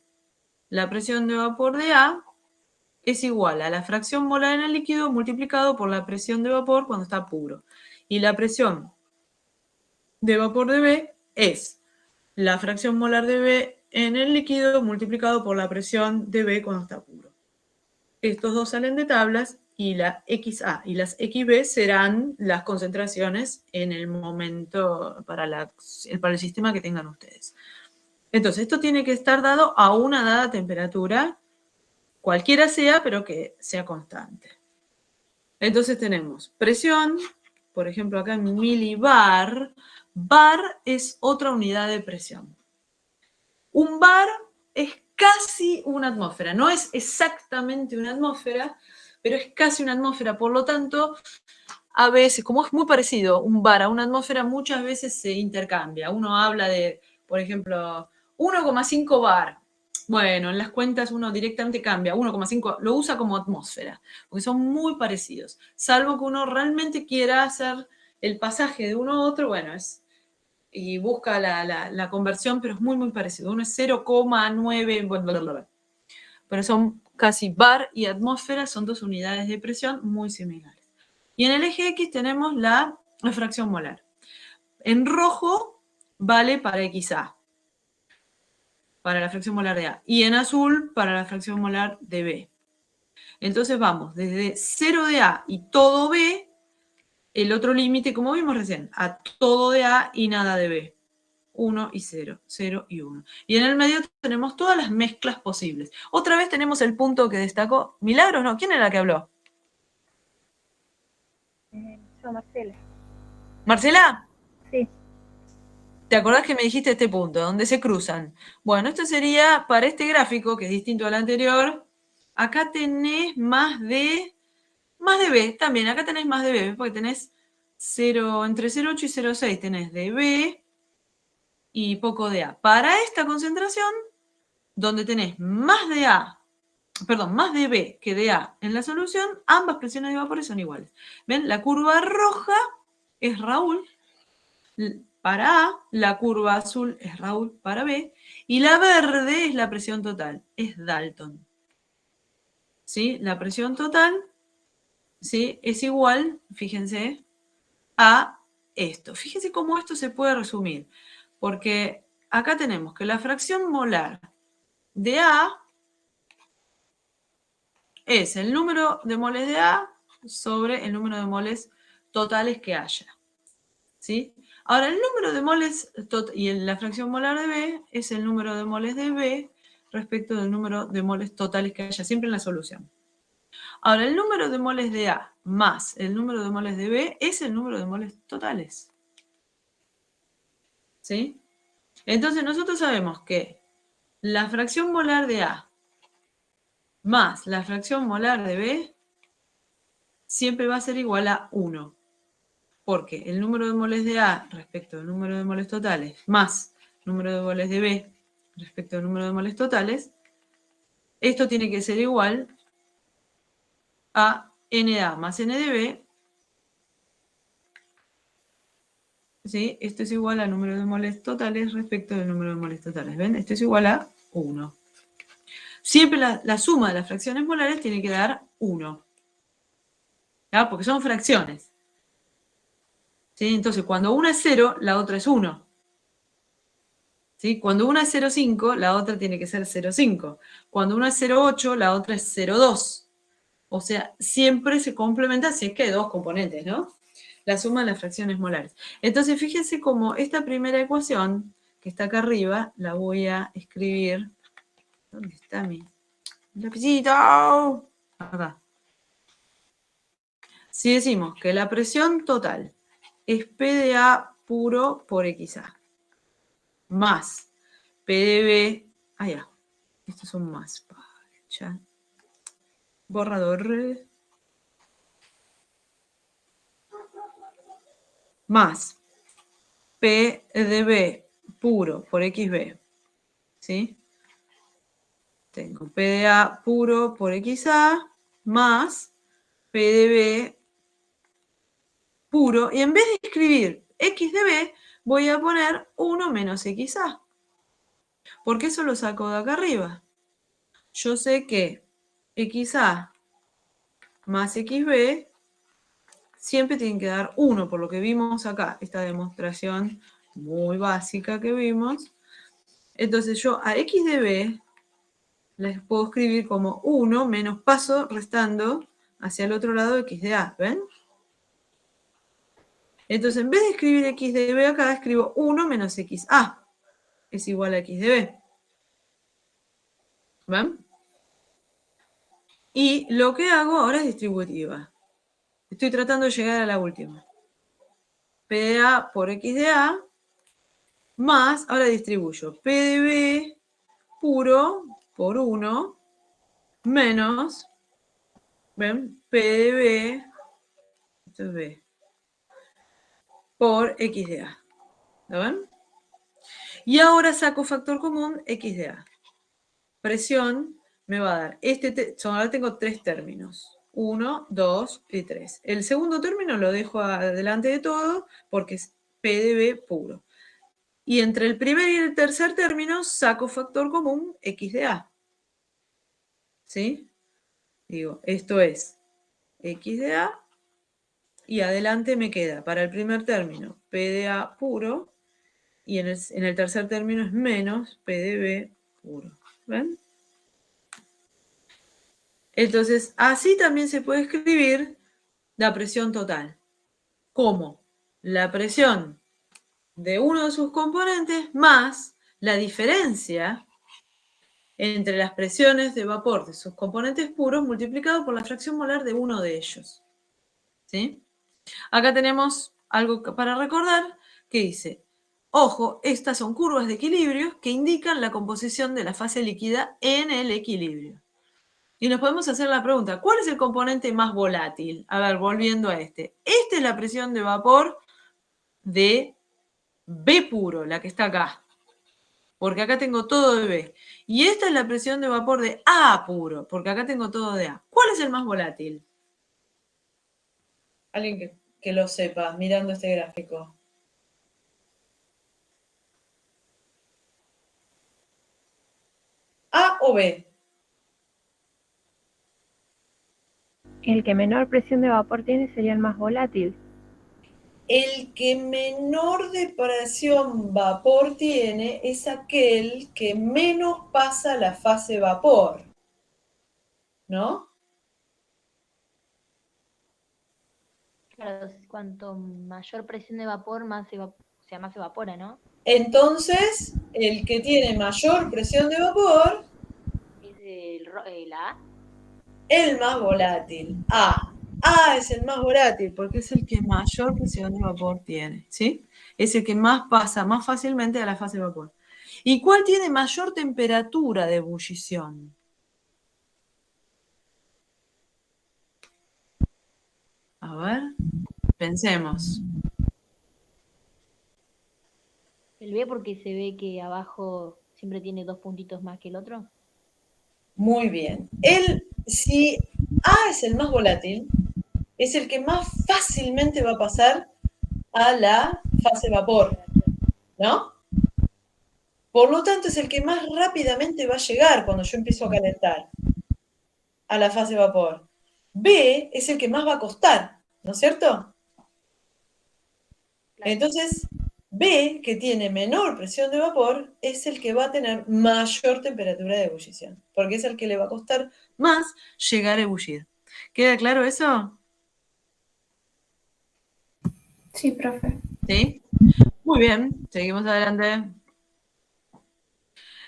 S1: La presión de vapor de A es igual a la fracción molar en el líquido multiplicado por la presión de vapor cuando está puro. Y la presión de vapor de B es la fracción molar de B en el líquido multiplicado por la presión de B cuando está puro. Estos dos salen de tablas y la XA y las XB serán las concentraciones en el momento para el sistema que tengan ustedes. Entonces, esto tiene que estar dado a una dada temperatura, cualquiera sea, pero que sea constante. Entonces tenemos presión, por ejemplo acá en milibar. Bar es otra unidad de presión. Un bar es casi una atmósfera. No es exactamente una atmósfera, pero es casi una atmósfera. Por lo tanto, a veces, como es muy parecido un bar a una atmósfera, muchas veces se intercambia. Uno habla de, por ejemplo, 1,5 bar. Bueno, en las cuentas uno directamente cambia 1,5, lo usa como atmósfera, porque son muy parecidos. Salvo que uno realmente quiera hacer el pasaje de uno a otro, bueno, y busca la conversión, pero es muy, muy parecido. Uno es 0,9, bla, bla, bla. Pero son casi bar y atmósfera, son dos unidades de presión muy similares. Y en el eje X tenemos la fracción molar. En rojo vale para XA, para la fracción molar de A, y en azul para la fracción molar de B. Entonces vamos desde 0 de A y todo B, el otro límite, como vimos recién, a todo de A y nada de B. 1 y 0, 0 y 1. Y en el medio tenemos todas las mezclas posibles. Otra vez tenemos el punto que destacó. ¿Milagros? No, ¿quién era la que habló?
S3: Yo, Marcela.
S1: ¿Marcela?
S3: Sí.
S1: ¿Te acordás que me dijiste este punto, donde se cruzan? Bueno, esto sería para este gráfico, que es distinto al anterior. Acá tenés más de B, también acá tenés más de B, porque tenés 0, entre 0,8 y 0,6 tenés de B y poco de A. Para esta concentración, donde tenés más de A, perdón, más de B que de A en la solución, ambas presiones de vapores son iguales. ¿Ven? La curva roja es Raúl para A, la curva azul es Raúl para B, y la verde es la presión total, es Dalton. ¿Sí? La presión total, ¿sí?, es igual, fíjense, a esto. Fíjense cómo esto se puede resumir, porque acá tenemos que la fracción molar de A es el número de moles de A sobre el número de moles totales que haya. ¿Sí? Ahora, el número de moles y la fracción molar de B es el número de moles de B respecto del número de moles totales que haya, siempre en la solución. Ahora, el número de moles de A más el número de moles de B es el número de moles totales. ¿Sí? Entonces, nosotros sabemos que la fracción molar de A más la fracción molar de B siempre va a ser igual a 1. Porque el número de moles de A respecto al número de moles totales más el número de moles de B respecto al número de moles totales, esto tiene que ser igual a N de A más N de B. ¿Sí? Esto es igual al número de moles totales respecto del número de moles totales. ¿Ven? Esto es igual a 1. Siempre la suma de las fracciones molares tiene que dar 1. ¿Ya? Porque son fracciones. ¿Sí? Entonces, cuando una es 0, la otra es 1. ¿Sí? Cuando una es 0,5, la otra tiene que ser 0,5. Cuando una es 0,8, la otra es 0,2. O sea, siempre se complementa si es que hay dos componentes, ¿no? La suma de las fracciones molares. Entonces, fíjense cómo esta primera ecuación, que está acá arriba, la voy a escribir. ¿Dónde está mi lapicito? Acá. Si decimos que la presión total es P de A puro por XA, más P de B, allá, estos son más, ya. Borrador, más P de B puro por XB, ¿sí? Tengo P de A puro por XA más P de B puro, y en vez de escribir X de B, voy a poner 1 menos XA. Porque eso lo saco de acá arriba. Yo sé que XA más XB siempre tienen que dar 1, por lo que vimos acá, esta demostración muy básica que vimos. Entonces yo a X de B les puedo escribir como 1 menos paso restando hacia el otro lado X de A, ¿ven? Entonces en vez de escribir X de B acá, escribo 1 menos XA es igual a X de B. ¿Ven? Y lo que hago ahora es distributiva. Estoy tratando de llegar a la última. P de A por X de A más, ahora distribuyo P de B puro por 1 menos, ¿ven? P de B, esto es B, por X de A. ¿Lo ven? Y ahora saco factor común X de A. Presión me va a dar, ahora tengo 3 términos. 1, 2 y 3. El segundo término lo dejo adelante de todo porque es P de B puro. Y entre el primer y el tercer término saco factor común X de A. ¿Sí? Digo, esto es X de A y adelante me queda para el primer término P de A puro y en el tercer término es menos P de B puro. ¿Ven? Entonces, así también se puede escribir la presión total. ¿Cómo? La presión de uno de sus componentes más la diferencia entre las presiones de vapor de sus componentes puros multiplicado por la fracción molar de uno de ellos. ¿Sí? Acá tenemos algo para recordar que dice, ojo, estas son curvas de equilibrio que indican la composición de la fase líquida en el equilibrio. Y nos podemos hacer la pregunta, ¿cuál es el componente más volátil? A ver, volviendo a este. Esta es la presión de vapor de B puro, la que está acá. Porque acá tengo todo de B. Y esta es la presión de vapor de A puro, porque acá tengo todo de A. ¿Cuál es el más volátil? Alguien que lo sepa, mirando este gráfico. ¿A o B?
S3: El que menor presión de vapor tiene sería el más volátil.
S1: El que menor de presión vapor tiene es aquel que menos pasa la fase vapor. ¿No?
S2: Claro, cuanto mayor presión de vapor, más más se evapora, ¿no?
S1: Entonces, el que tiene mayor presión de vapor
S2: Es la A.
S1: el más volátil. A. A es el más volátil porque es el que mayor presión de vapor tiene, ¿sí? Es el que más pasa más fácilmente a la fase de vapor. ¿Y cuál tiene mayor temperatura de ebullición? A ver, pensemos.
S2: El B porque se ve que abajo siempre tiene 2 puntitos más que el otro.
S1: Muy bien. Si A es el más volátil, es el que más fácilmente va a pasar a la fase vapor, ¿no? Por lo tanto, es el que más rápidamente va a llegar cuando yo empiezo a calentar a la fase vapor. B es el que más va a costar, ¿no es cierto?
S2: Claro.
S1: Entonces, B, que tiene menor presión de vapor, es el que va a tener mayor temperatura de ebullición, porque es el que le va a costar más llegar a ebullir. ¿Queda claro eso?
S4: Sí, profe.
S1: ¿Sí? Muy bien, seguimos adelante.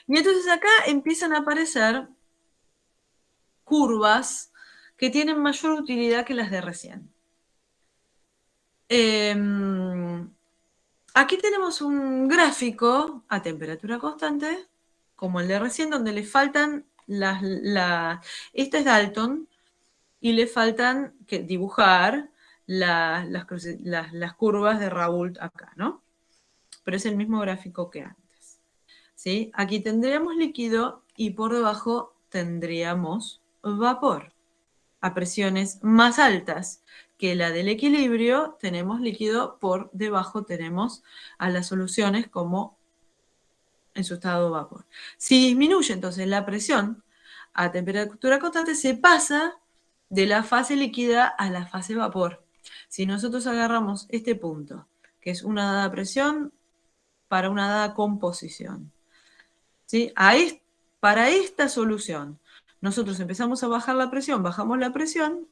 S1: Y entonces acá empiezan a aparecer curvas que tienen mayor utilidad que las de recién. Aquí tenemos un gráfico a temperatura constante, como el de recién, donde le faltan esta es Dalton, y le faltan dibujar las curvas de Raoult acá, ¿no? Pero es el mismo gráfico que antes. ¿Sí? Aquí tendríamos líquido y por debajo tendríamos vapor. A presiones más altas que la del equilibrio tenemos líquido, por debajo tenemos a las soluciones como en su estado de vapor. Si disminuye entonces la presión a temperatura constante, se pasa de la fase líquida a la fase vapor. Si nosotros agarramos este punto, que es una dada presión para una dada composición, ¿sí? Para esta solución, nosotros empezamos a bajar la presión, bajamos la presión,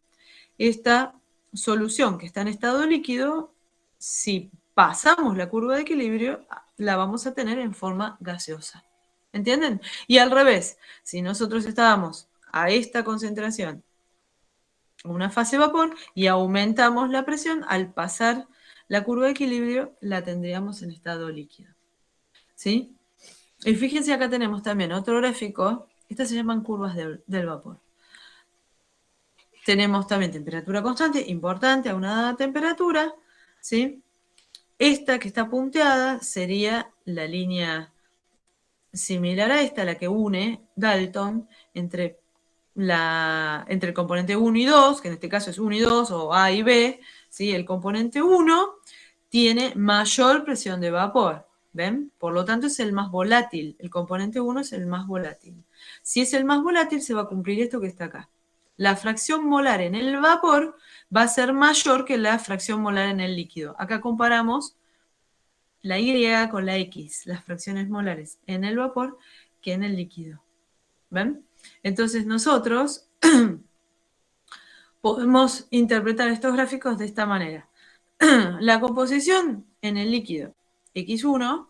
S1: esta solución que está en estado líquido, si pasamos la curva de equilibrio, la vamos a tener en forma gaseosa. ¿Entienden? Y al revés, si nosotros estábamos a esta concentración, una fase vapor, y aumentamos la presión, al pasar la curva de equilibrio, la tendríamos en estado líquido. ¿Sí? Y fíjense, acá tenemos también otro gráfico Estas se llaman curvas del vapor. Tenemos también temperatura constante, importante, a una dada temperatura, ¿sí? Esta que está punteada sería la línea similar a esta, la que une Dalton entre el componente 1 y 2, que en este caso es 1 y 2, o A y B, ¿sí? El componente 1 tiene mayor presión de vapor, ¿ven? Por lo tanto es el más volátil, el componente 1 es el más volátil. Si es el más volátil se va a cumplir esto que está acá. La fracción molar en el vapor va a ser mayor que la fracción molar en el líquido. Acá comparamos la Y con la X, las fracciones molares en el vapor que en el líquido. ¿Ven? Entonces nosotros podemos interpretar estos gráficos de esta manera. La composición en el líquido X1,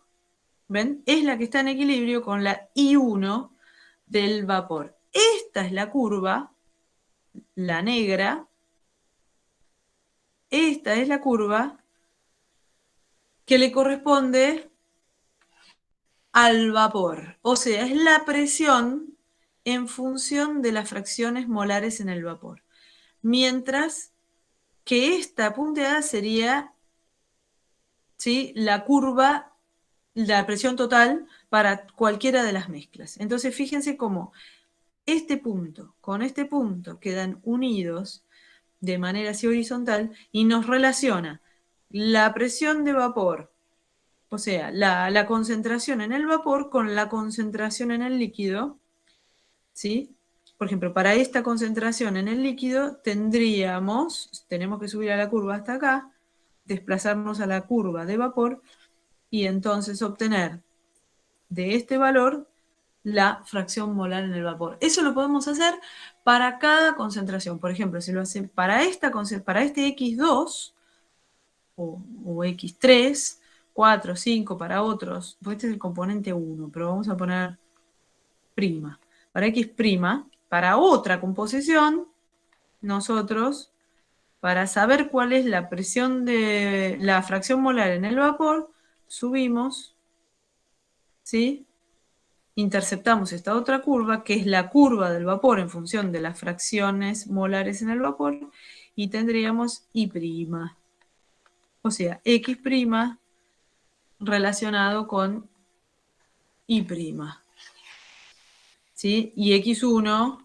S1: ¿ven? Es la que está en equilibrio con la I1 del vapor. Esta es la curva, la negra. Esta es la curva que le corresponde al vapor. O sea, es la presión en función de las fracciones molares en el vapor. Mientras que esta punteada sería, ¿sí?, la curva, la presión total para cualquiera de las mezclas. Entonces, fíjense cómo este punto con este punto quedan unidos de manera así horizontal y nos relaciona la presión de vapor, o sea, la concentración en el vapor con la concentración en el líquido, ¿sí? Por ejemplo, para esta concentración en el líquido tenemos que subir a la curva hasta acá, desplazarnos a la curva de vapor y entonces obtener de este valor la fracción molar en el vapor. Eso lo podemos hacer para cada concentración. Por ejemplo, si lo hacen para este X2 o X3, 4, 5 para otros, pues este es el componente 1, pero vamos a poner prima. Para X', para otra composición, nosotros, para saber cuál es la presión de la fracción molar en el vapor, subimos, ¿sí? Interceptamos esta otra curva, que es la curva del vapor en función de las fracciones molares en el vapor, y tendríamos I'. O sea, X' relacionado con I'. ¿Sí? Y X1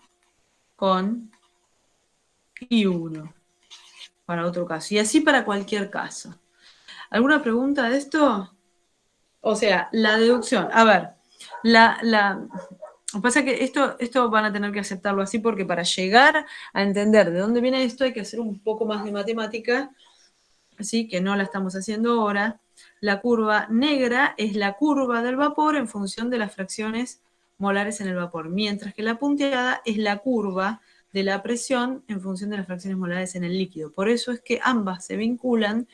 S1: con I1 para otro caso. Y así para cualquier caso. ¿Alguna pregunta de esto? O sea, la deducción. A ver, lo que pasa es que esto van a tener que aceptarlo así porque para llegar a entender de dónde viene esto hay que hacer un poco más de matemática, así que no la estamos haciendo ahora. La curva negra es la curva del vapor en función de las fracciones molares en el vapor, mientras que la punteada es la curva de la presión en función de las fracciones molares en el líquido. Por eso es que ambas se vinculan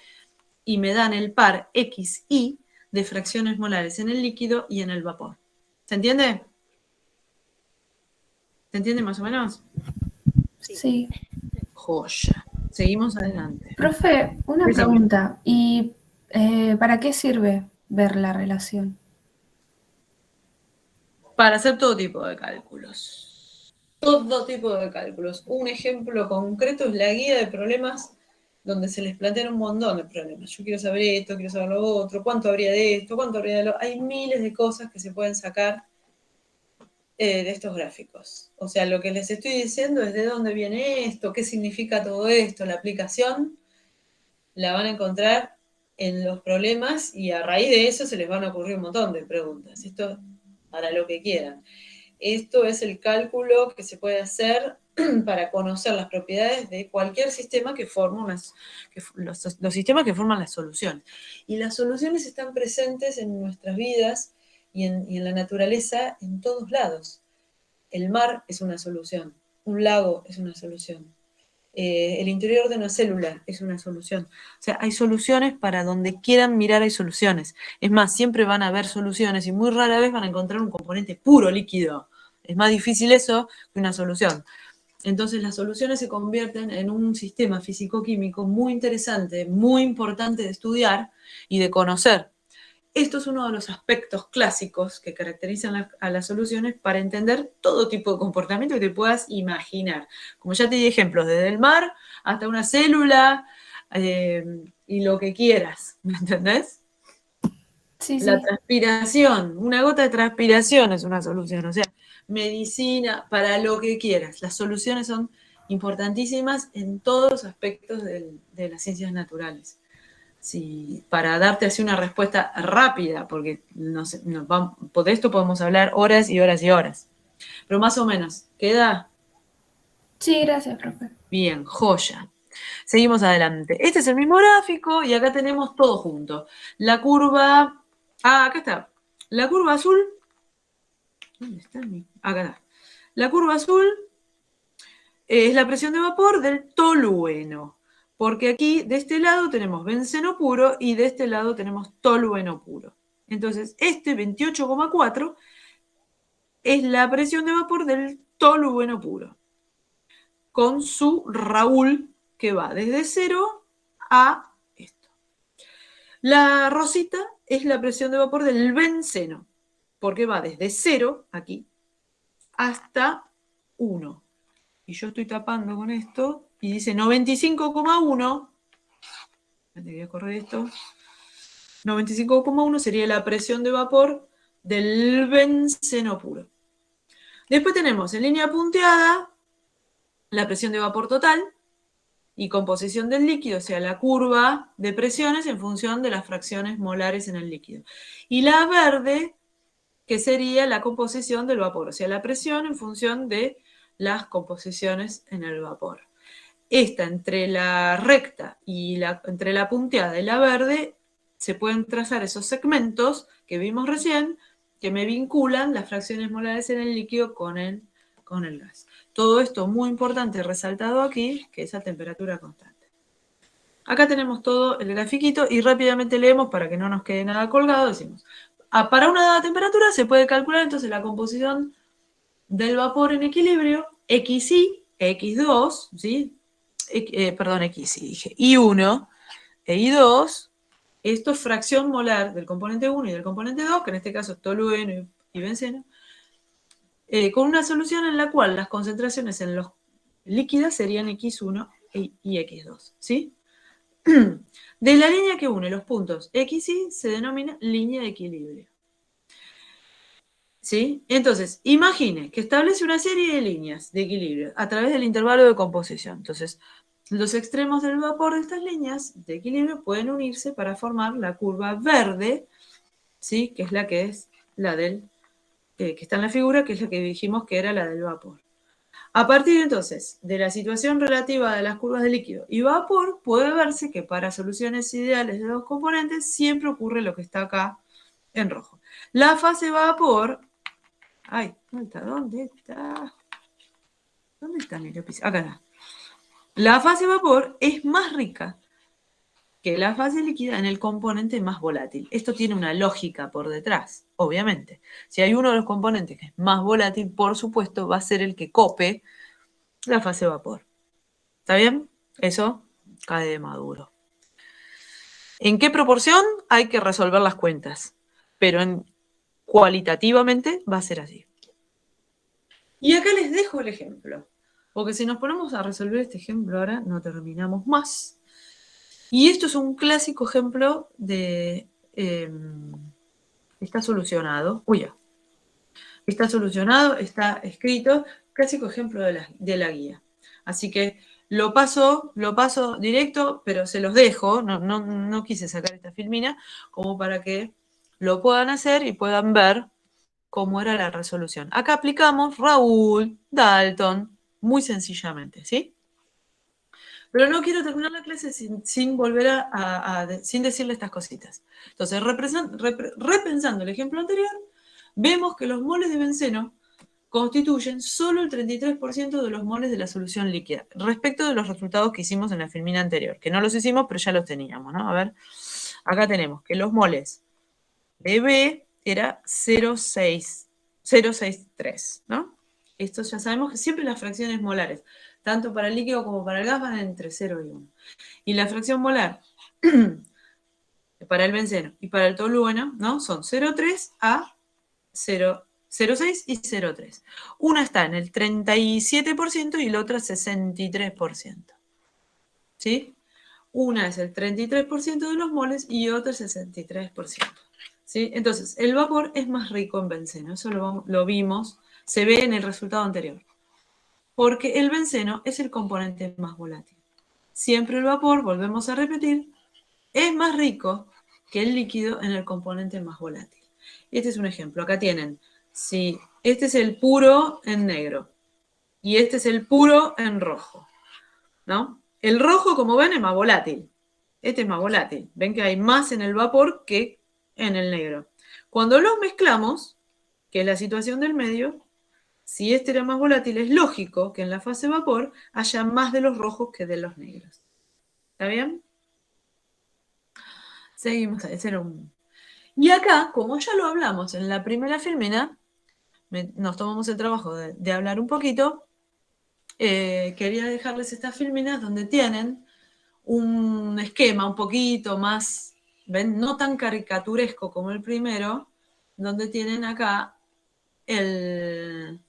S1: y me dan el par XY de fracciones molares en el líquido y en el vapor. ¿Se entiende? ¿Se entiende más o menos?
S4: Sí.
S1: Joya. Seguimos adelante.
S4: Profe, una
S1: Sí,
S4: pregunta. ¿Y para qué sirve ver la relación?
S1: Para hacer todo tipo de cálculos. Todo tipo de cálculos. Un ejemplo concreto es la guía de problemas donde se les plantean un montón de problemas. Yo quiero saber esto, quiero saber lo otro, cuánto habría de esto, cuánto habría de lo otro. Hay miles de cosas que se pueden sacar de estos gráficos. O sea, lo que les estoy diciendo es de dónde viene esto, qué significa todo esto. La aplicación la van a encontrar en los problemas y a raíz de eso se les van a ocurrir un montón de preguntas. Esto para lo que quieran. Esto es el cálculo que se puede hacer para conocer las propiedades de cualquier sistema que forma los sistemas que forman las soluciones. Y las soluciones están presentes en nuestras vidas y en la naturaleza en todos lados. El mar es una solución, un lago es una solución, el interior de una célula es una solución. O sea, hay soluciones para donde quieran mirar, hay soluciones. Es más, siempre van a haber soluciones y muy rara vez van a encontrar un componente puro líquido. Es más difícil eso que una solución. Entonces las soluciones se convierten en un sistema físico-químico muy interesante, muy importante de estudiar y de conocer. esto es uno de los aspectos clásicos que caracterizan a las soluciones para entender todo tipo de comportamiento que te puedas imaginar. Como ya te di ejemplos, desde el mar hasta una célula y lo que quieras, ¿me entendés?
S4: Sí,
S1: La
S4: sí.
S1: transpiración, una gota de transpiración es una solución, o sea, medicina, para lo que quieras. Las soluciones son importantísimas en todos los aspectos de las ciencias naturales. Sí, para darte así una respuesta rápida, porque no sé, de esto podemos hablar horas y horas y horas. Pero más o menos, ¿queda?
S4: Sí, gracias, profe.
S1: Bien, joya. Seguimos adelante. Este es el mismo gráfico y acá tenemos todo junto. La curva... acá está. La curva azul... ¿Dónde está? Acá está. La curva azul es la presión de vapor del tolueno. Porque aquí, de este lado, tenemos benceno puro y de este lado tenemos tolueno puro. Entonces, este 28,4 es la presión de vapor del tolueno puro. Con su Raúl, que va desde 0 a esto. La rosita es la presión de vapor del benceno, porque va desde 0, aquí, hasta 1. Y yo estoy tapando con esto, y dice 95,1. Voy a correr esto. 95,1 sería la presión de vapor del benceno puro. Después tenemos en línea punteada la presión de vapor total y composición del líquido, o sea, la curva de presiones en función de las fracciones molares en el líquido. Y la verde, que sería la composición del vapor, o sea, la presión en función de las composiciones en el vapor. Esta, entre la recta y entre la punteada y la verde, se pueden trazar esos segmentos que vimos recién, que me vinculan las fracciones molares en el líquido con el gas. Todo esto muy importante resaltado aquí, que es a temperatura constante. Acá tenemos todo el grafiquito y rápidamente leemos para que no nos quede nada colgado. Decimos, para una dada temperatura se puede calcular entonces la composición del vapor en equilibrio, XI, X2, ¿sí? Perdón, X, sí, dije, I1 e I2, esto es fracción molar del componente 1 y del componente 2, que en este caso es tolueno y benceno, con una solución en la cual las concentraciones en los líquidas serían X1 y X2, ¿sí? De la línea que une los puntos X y se denomina línea de equilibrio. ¿Sí? Entonces, imagine que establece una serie de líneas de equilibrio a través del intervalo de composición. Entonces, los extremos del vapor de estas líneas de equilibrio pueden unirse para formar la curva verde, ¿sí? Que es la del, que está en la figura, que es la que dijimos que era la del vapor. A partir entonces de la situación relativa de las curvas de líquido y vapor, puede verse que para soluciones ideales de dos componentes siempre ocurre lo que está acá en rojo. La fase vapor... Ay, ¿dónde está? ¿Dónde está? ¿Dónde está mi lápiz? Acá está. La fase vapor es más rica que la fase líquida en el componente más volátil. Esto tiene una lógica por detrás, obviamente. Si hay uno de los componentes que es más volátil, por supuesto, va a ser el que cope la fase vapor. ¿Está bien? Eso cae de maduro. ¿En qué proporción? Hay que resolver las cuentas, pero cualitativamente va a ser así. Y acá les dejo el ejemplo, porque si nos ponemos a resolver este ejemplo ahora, no terminamos más. Y esto es un clásico ejemplo de... está solucionado. Uy, ya. Está solucionado, está escrito, clásico ejemplo de la guía. Así que lo paso directo, pero se los dejo, no quise sacar esta filmina, como para que lo puedan hacer y puedan ver cómo era la resolución. Acá aplicamos Raúl, Dalton, muy sencillamente, ¿sí? Pero no quiero terminar la clase sin volver sin decirle estas cositas. Entonces, repensando el ejemplo anterior, vemos que los moles de benceno constituyen solo el 33% de los moles de la solución líquida, respecto de los resultados que hicimos en la filmina anterior, que no los hicimos, pero ya los teníamos, ¿no? A ver, acá tenemos que los moles de B era 0,63, ¿no? Esto ya sabemos que siempre las fracciones molares, tanto para el líquido como para el gas, van entre 0 y 1. Y la fracción molar para el benceno y para el tolueno, ¿no? Son 0,3 a 0,6 y 0,3. Una está en el 37% y la otra 63%. ¿Sí? Una es el 33% de los moles y otra el 63%. ¿Sí? Entonces, el vapor es más rico en benceno. Eso lo vimos, se ve en el resultado anterior. Porque el benceno es el componente más volátil. Siempre el vapor, volvemos a repetir, es más rico que el líquido en el componente más volátil. Este es un ejemplo. Acá tienen, si este es el puro en negro y este es el puro en rojo, ¿no? El rojo, como ven, es más volátil. Este es más volátil. Ven que hay más en el vapor que en el negro. Cuando los mezclamos, que es la situación del medio, si este era más volátil, es lógico que en la fase vapor haya más de los rojos que de los negros. ¿Está bien? Seguimos. Ese era un... Y acá, como ya lo hablamos en la primera filmina, nos tomamos el trabajo de hablar un poquito, quería dejarles estas filminas donde tienen un esquema un poquito más, ¿ven? No tan caricaturesco como el primero, donde tienen acá el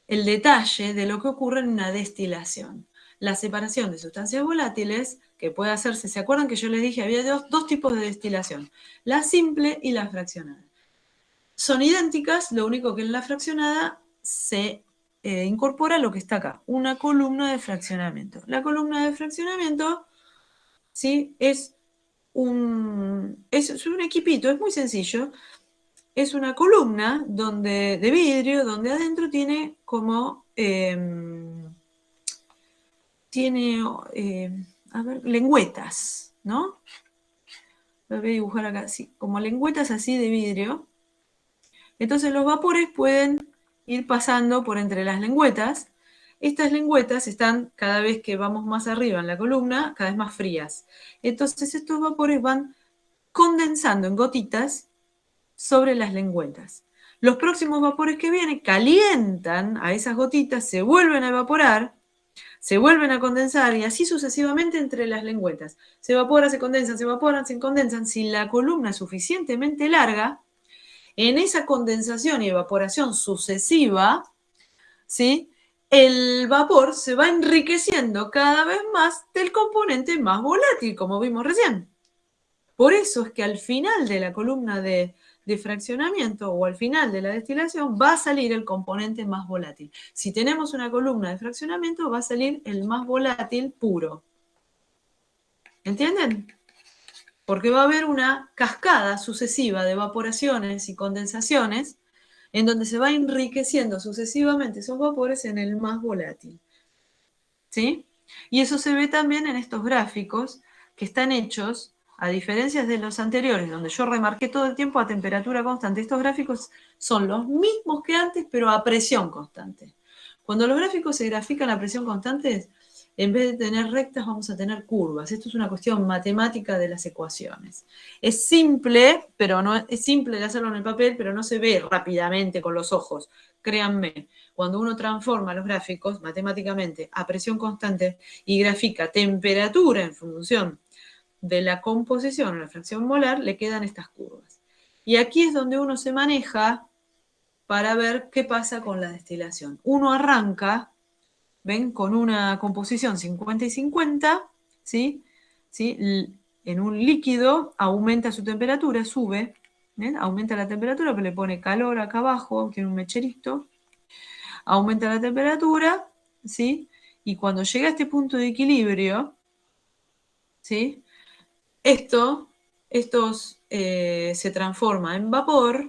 S1: detalle de lo que ocurre en una destilación. La separación de sustancias volátiles que puede hacerse, ¿se acuerdan que yo les dije? Había dos tipos de destilación, la simple y la fraccionada. Son idénticas, lo único que en la fraccionada se incorpora lo que está acá, una columna de fraccionamiento. La columna de fraccionamiento, ¿sí? Es un equipito, es muy sencillo. Es una columna de vidrio donde adentro tiene como a ver, lengüetas, ¿no? Lo voy a dibujar acá, sí, como lengüetas así de vidrio. Entonces los vapores pueden ir pasando por entre las lengüetas. Estas lengüetas están, cada vez que vamos más arriba en la columna, cada vez más frías. Entonces estos vapores van condensando en gotitas sobre las lengüetas. Los próximos vapores que vienen calientan a esas gotitas, se vuelven a evaporar, se vuelven a condensar y así sucesivamente entre las lengüetas. Se evapora, se condensan, se evaporan, se condensan. Si la columna es suficientemente larga, en esa condensación y evaporación sucesiva, ¿sí? El vapor se va enriqueciendo cada vez más del componente más volátil, como vimos recién. Por eso es que al final de la columna de fraccionamiento o al final de la destilación va a salir el componente más volátil. Si tenemos una columna de fraccionamiento va a salir el más volátil puro. ¿Entienden? Porque va a haber una cascada sucesiva de evaporaciones y condensaciones en donde se va enriqueciendo sucesivamente esos vapores en el más volátil. ¿Sí? Y eso se ve también en estos gráficos que están hechos, a diferencia de los anteriores, donde yo remarqué todo el tiempo a temperatura constante. Estos gráficos son los mismos que antes, pero a presión constante. Cuando los gráficos se grafican a presión constante, en vez de tener rectas, vamos a tener curvas. Esto es una cuestión matemática de las ecuaciones. Es simple, pero no es simple de hacerlo en el papel, pero no se ve rápidamente con los ojos. Créanme, cuando uno transforma los gráficos matemáticamente a presión constante y grafica temperatura en función de la composición o la fracción molar, le quedan estas curvas. Y aquí es donde uno se maneja para ver qué pasa con la destilación. Uno arranca, ¿ven? Con una composición 50 y 50, ¿sí? ¿Sí? En un líquido aumenta su temperatura, sube, ¿ven? Aumenta la temperatura, pero le pone calor acá abajo, tiene un mecherito, aumenta la temperatura, ¿sí? Y cuando llega a este punto de equilibrio, ¿sí? Se transforma en vapor.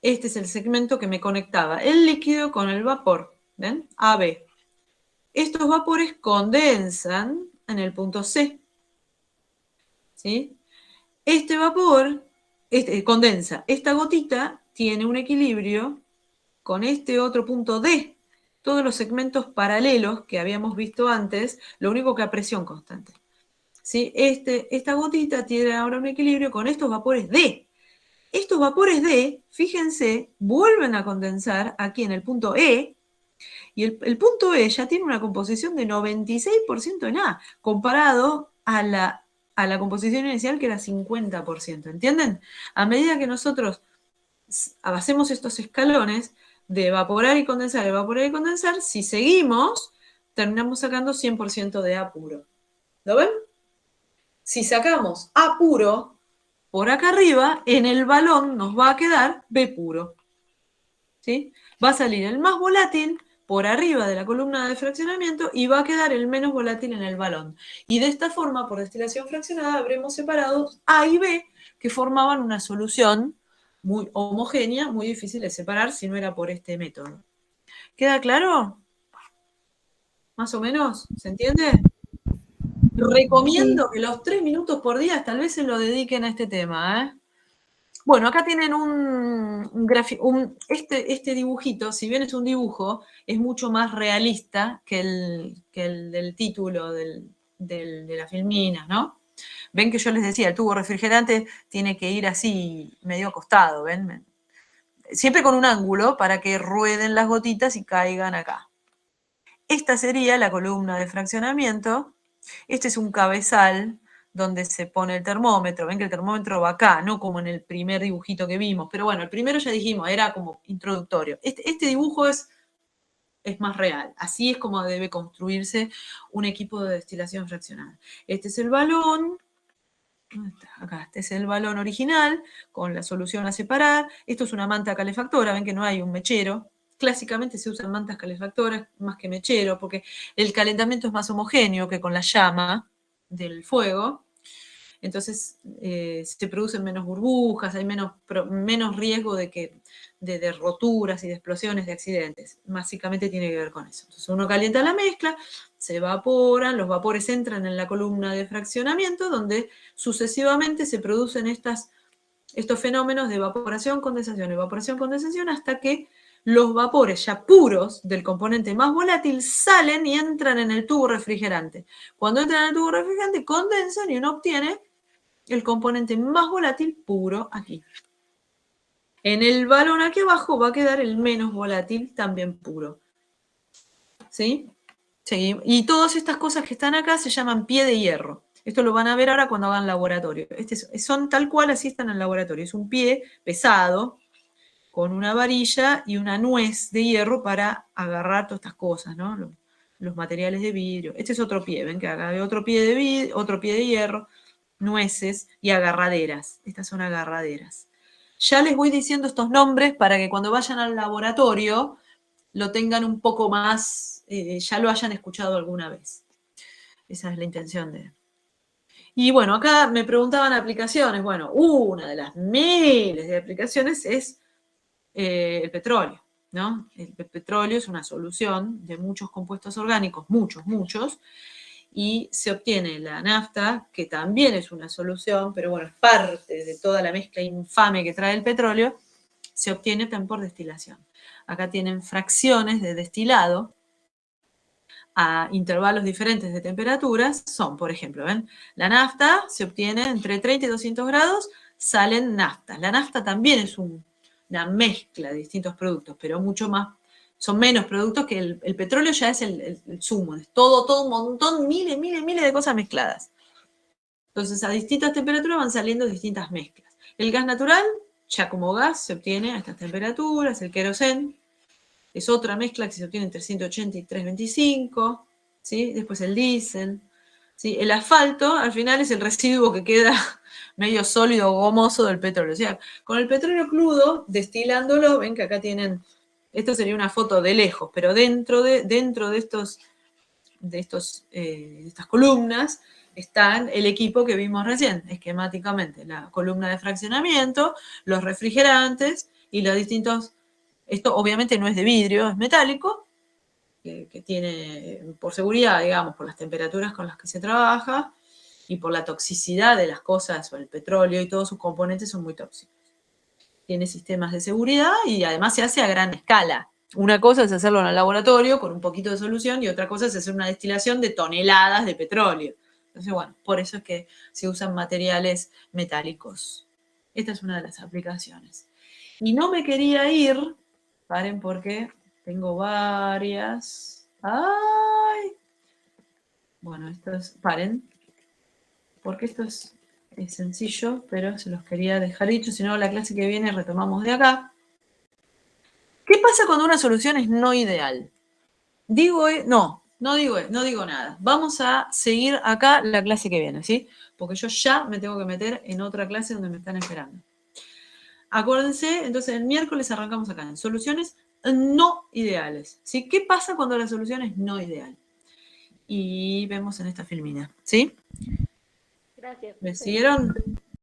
S1: Este es el segmento que me conectaba el líquido con el vapor, ¿ven? AB. Estos vapores condensan en el punto C, ¿sí? Este vapor condensa. Esta gotita tiene un equilibrio con este otro punto D. Todos los segmentos paralelos que habíamos visto antes, lo único que a presión constante. ¿Sí? Esta gotita tiene ahora un equilibrio con estos vapores D. Estos vapores D, fíjense, vuelven a condensar aquí en el punto E, y el punto E ya tiene una composición de 96% en A, comparado a la a la composición inicial, que era 50%, ¿entienden? A medida que nosotros hacemos estos escalones de evaporar y condensar, si seguimos, terminamos sacando 100% de A puro. ¿Lo ven? Si sacamos A puro por acá arriba, en el balón nos va a quedar B puro. ¿Sí? Va a salir el más volátil por arriba de la columna de fraccionamiento y va a quedar el menos volátil en el balón. Y de esta forma, por destilación fraccionada, habremos separado A y B, que formaban una solución muy homogénea, muy difícil de separar si no era por este método. ¿Queda claro? ¿Más o menos? ¿Se entiende? Recomiendo que los 3 minutos por día tal vez se lo dediquen a este tema, ¿eh? Bueno, acá tienen este dibujito, si bien es un dibujo, es mucho más realista que el del título de la filmina, ¿no? Ven que yo les decía, el tubo refrigerante tiene que ir así, medio acostado, ¿ven? Siempre con un ángulo para que rueden las gotitas y caigan acá. Esta sería la columna de fraccionamiento. Este es un cabezal donde se pone el termómetro. Ven que el termómetro va acá, no como en el primer dibujito que vimos. Pero bueno, el primero ya dijimos, era como introductorio. Este dibujo es más real. Así es como debe construirse un equipo de destilación fraccionada. Este es el balón. ¿Dónde está? Acá, este es el balón original, con la solución a separar. Esto es una manta calefactora, ven que no hay un mechero. Clásicamente se usan mantas calefactoras más que mechero, porque el calentamiento es más homogéneo que con la llama del fuego. Entonces se producen menos burbujas, hay menos riesgo de roturas y de explosiones, de accidentes. Básicamente tiene que ver con eso. Entonces uno calienta la mezcla, se evaporan, los vapores entran en la columna de fraccionamiento, donde sucesivamente se producen estos fenómenos de evaporación, condensación, hasta que los vapores ya puros del componente más volátil salen y entran en el tubo refrigerante. Cuando entran en el tubo refrigerante, condensan y uno obtiene el componente más volátil puro aquí. En el balón aquí abajo va a quedar el menos volátil también puro. ¿Sí? Sí. Y todas estas cosas que están acá se llaman pie de hierro. Esto lo van a ver ahora cuando hagan laboratorio. Son tal cual, así están en el laboratorio. Es un pie pesado, con una varilla y una nuez de hierro para agarrar todas estas cosas, ¿no? Los materiales de vidrio. Este es otro pie, ven que acá hay otro pie de vidrio, otro pie de hierro, nueces y agarraderas. Estas son agarraderas. Ya les voy diciendo estos nombres para que cuando vayan al laboratorio lo tengan un poco más, ya lo hayan escuchado alguna vez. Esa es la intención de... Y bueno, acá me preguntaban aplicaciones. Bueno, una de las miles de aplicaciones es el petróleo, ¿no? El petróleo es una solución de muchos compuestos orgánicos, muchos, y se obtiene la nafta, que también es una solución, pero bueno, es parte de toda la mezcla infame que trae el petróleo, se obtiene también por destilación. Acá tienen fracciones de destilado a intervalos diferentes de temperaturas. Son, por ejemplo, ¿ven? La nafta se obtiene entre 30 y 200 grados, salen naftas. La nafta también es una mezcla de distintos productos, pero mucho más, son menos productos que el petróleo, ya es el zumo, es todo un montón, miles de cosas mezcladas. Entonces, a distintas temperaturas van saliendo distintas mezclas. El gas natural, ya como gas, se obtiene a estas temperaturas. El querosén es otra mezcla que se obtiene entre 180 y 325. ¿Sí? Después el diésel. ¿Sí? El asfalto, al final, es el residuo que queda medio sólido, gomoso del petróleo. O sea, con el petróleo crudo, destilándolo, ven que acá tienen, esto sería una foto de lejos, pero dentro de estas columnas están el equipo que vimos recién, esquemáticamente, la columna de fraccionamiento, los refrigerantes y los distintos, esto obviamente no es de vidrio, es metálico, que tiene, por seguridad, digamos, por las temperaturas con las que se trabaja y por la toxicidad de las cosas, o el petróleo y todos sus componentes son muy tóxicos. Tiene sistemas de seguridad y además se hace a gran escala. Una cosa es hacerlo en el laboratorio con un poquito de solución y otra cosa es hacer una destilación de toneladas de petróleo. Entonces, bueno, por eso es que se usan materiales metálicos. Esta es una de las aplicaciones. Y no me quería ir, paren porque tengo varias. ¡Ay! Bueno, paren. porque esto es sencillo, pero se los quería dejar dicho, si no la clase que viene retomamos de acá. ¿Qué pasa cuando una solución es no ideal? No digo nada. Vamos a seguir acá la clase que viene, ¿sí? Porque yo ya me tengo que meter en otra clase donde me están esperando. Acuérdense, entonces el miércoles arrancamos acá en soluciones no ideales, ¿sí? ¿Qué pasa cuando la solución es no ideal? Y vemos en esta filmina, ¿sí?
S2: Gracias.
S1: ¿Me siguieron?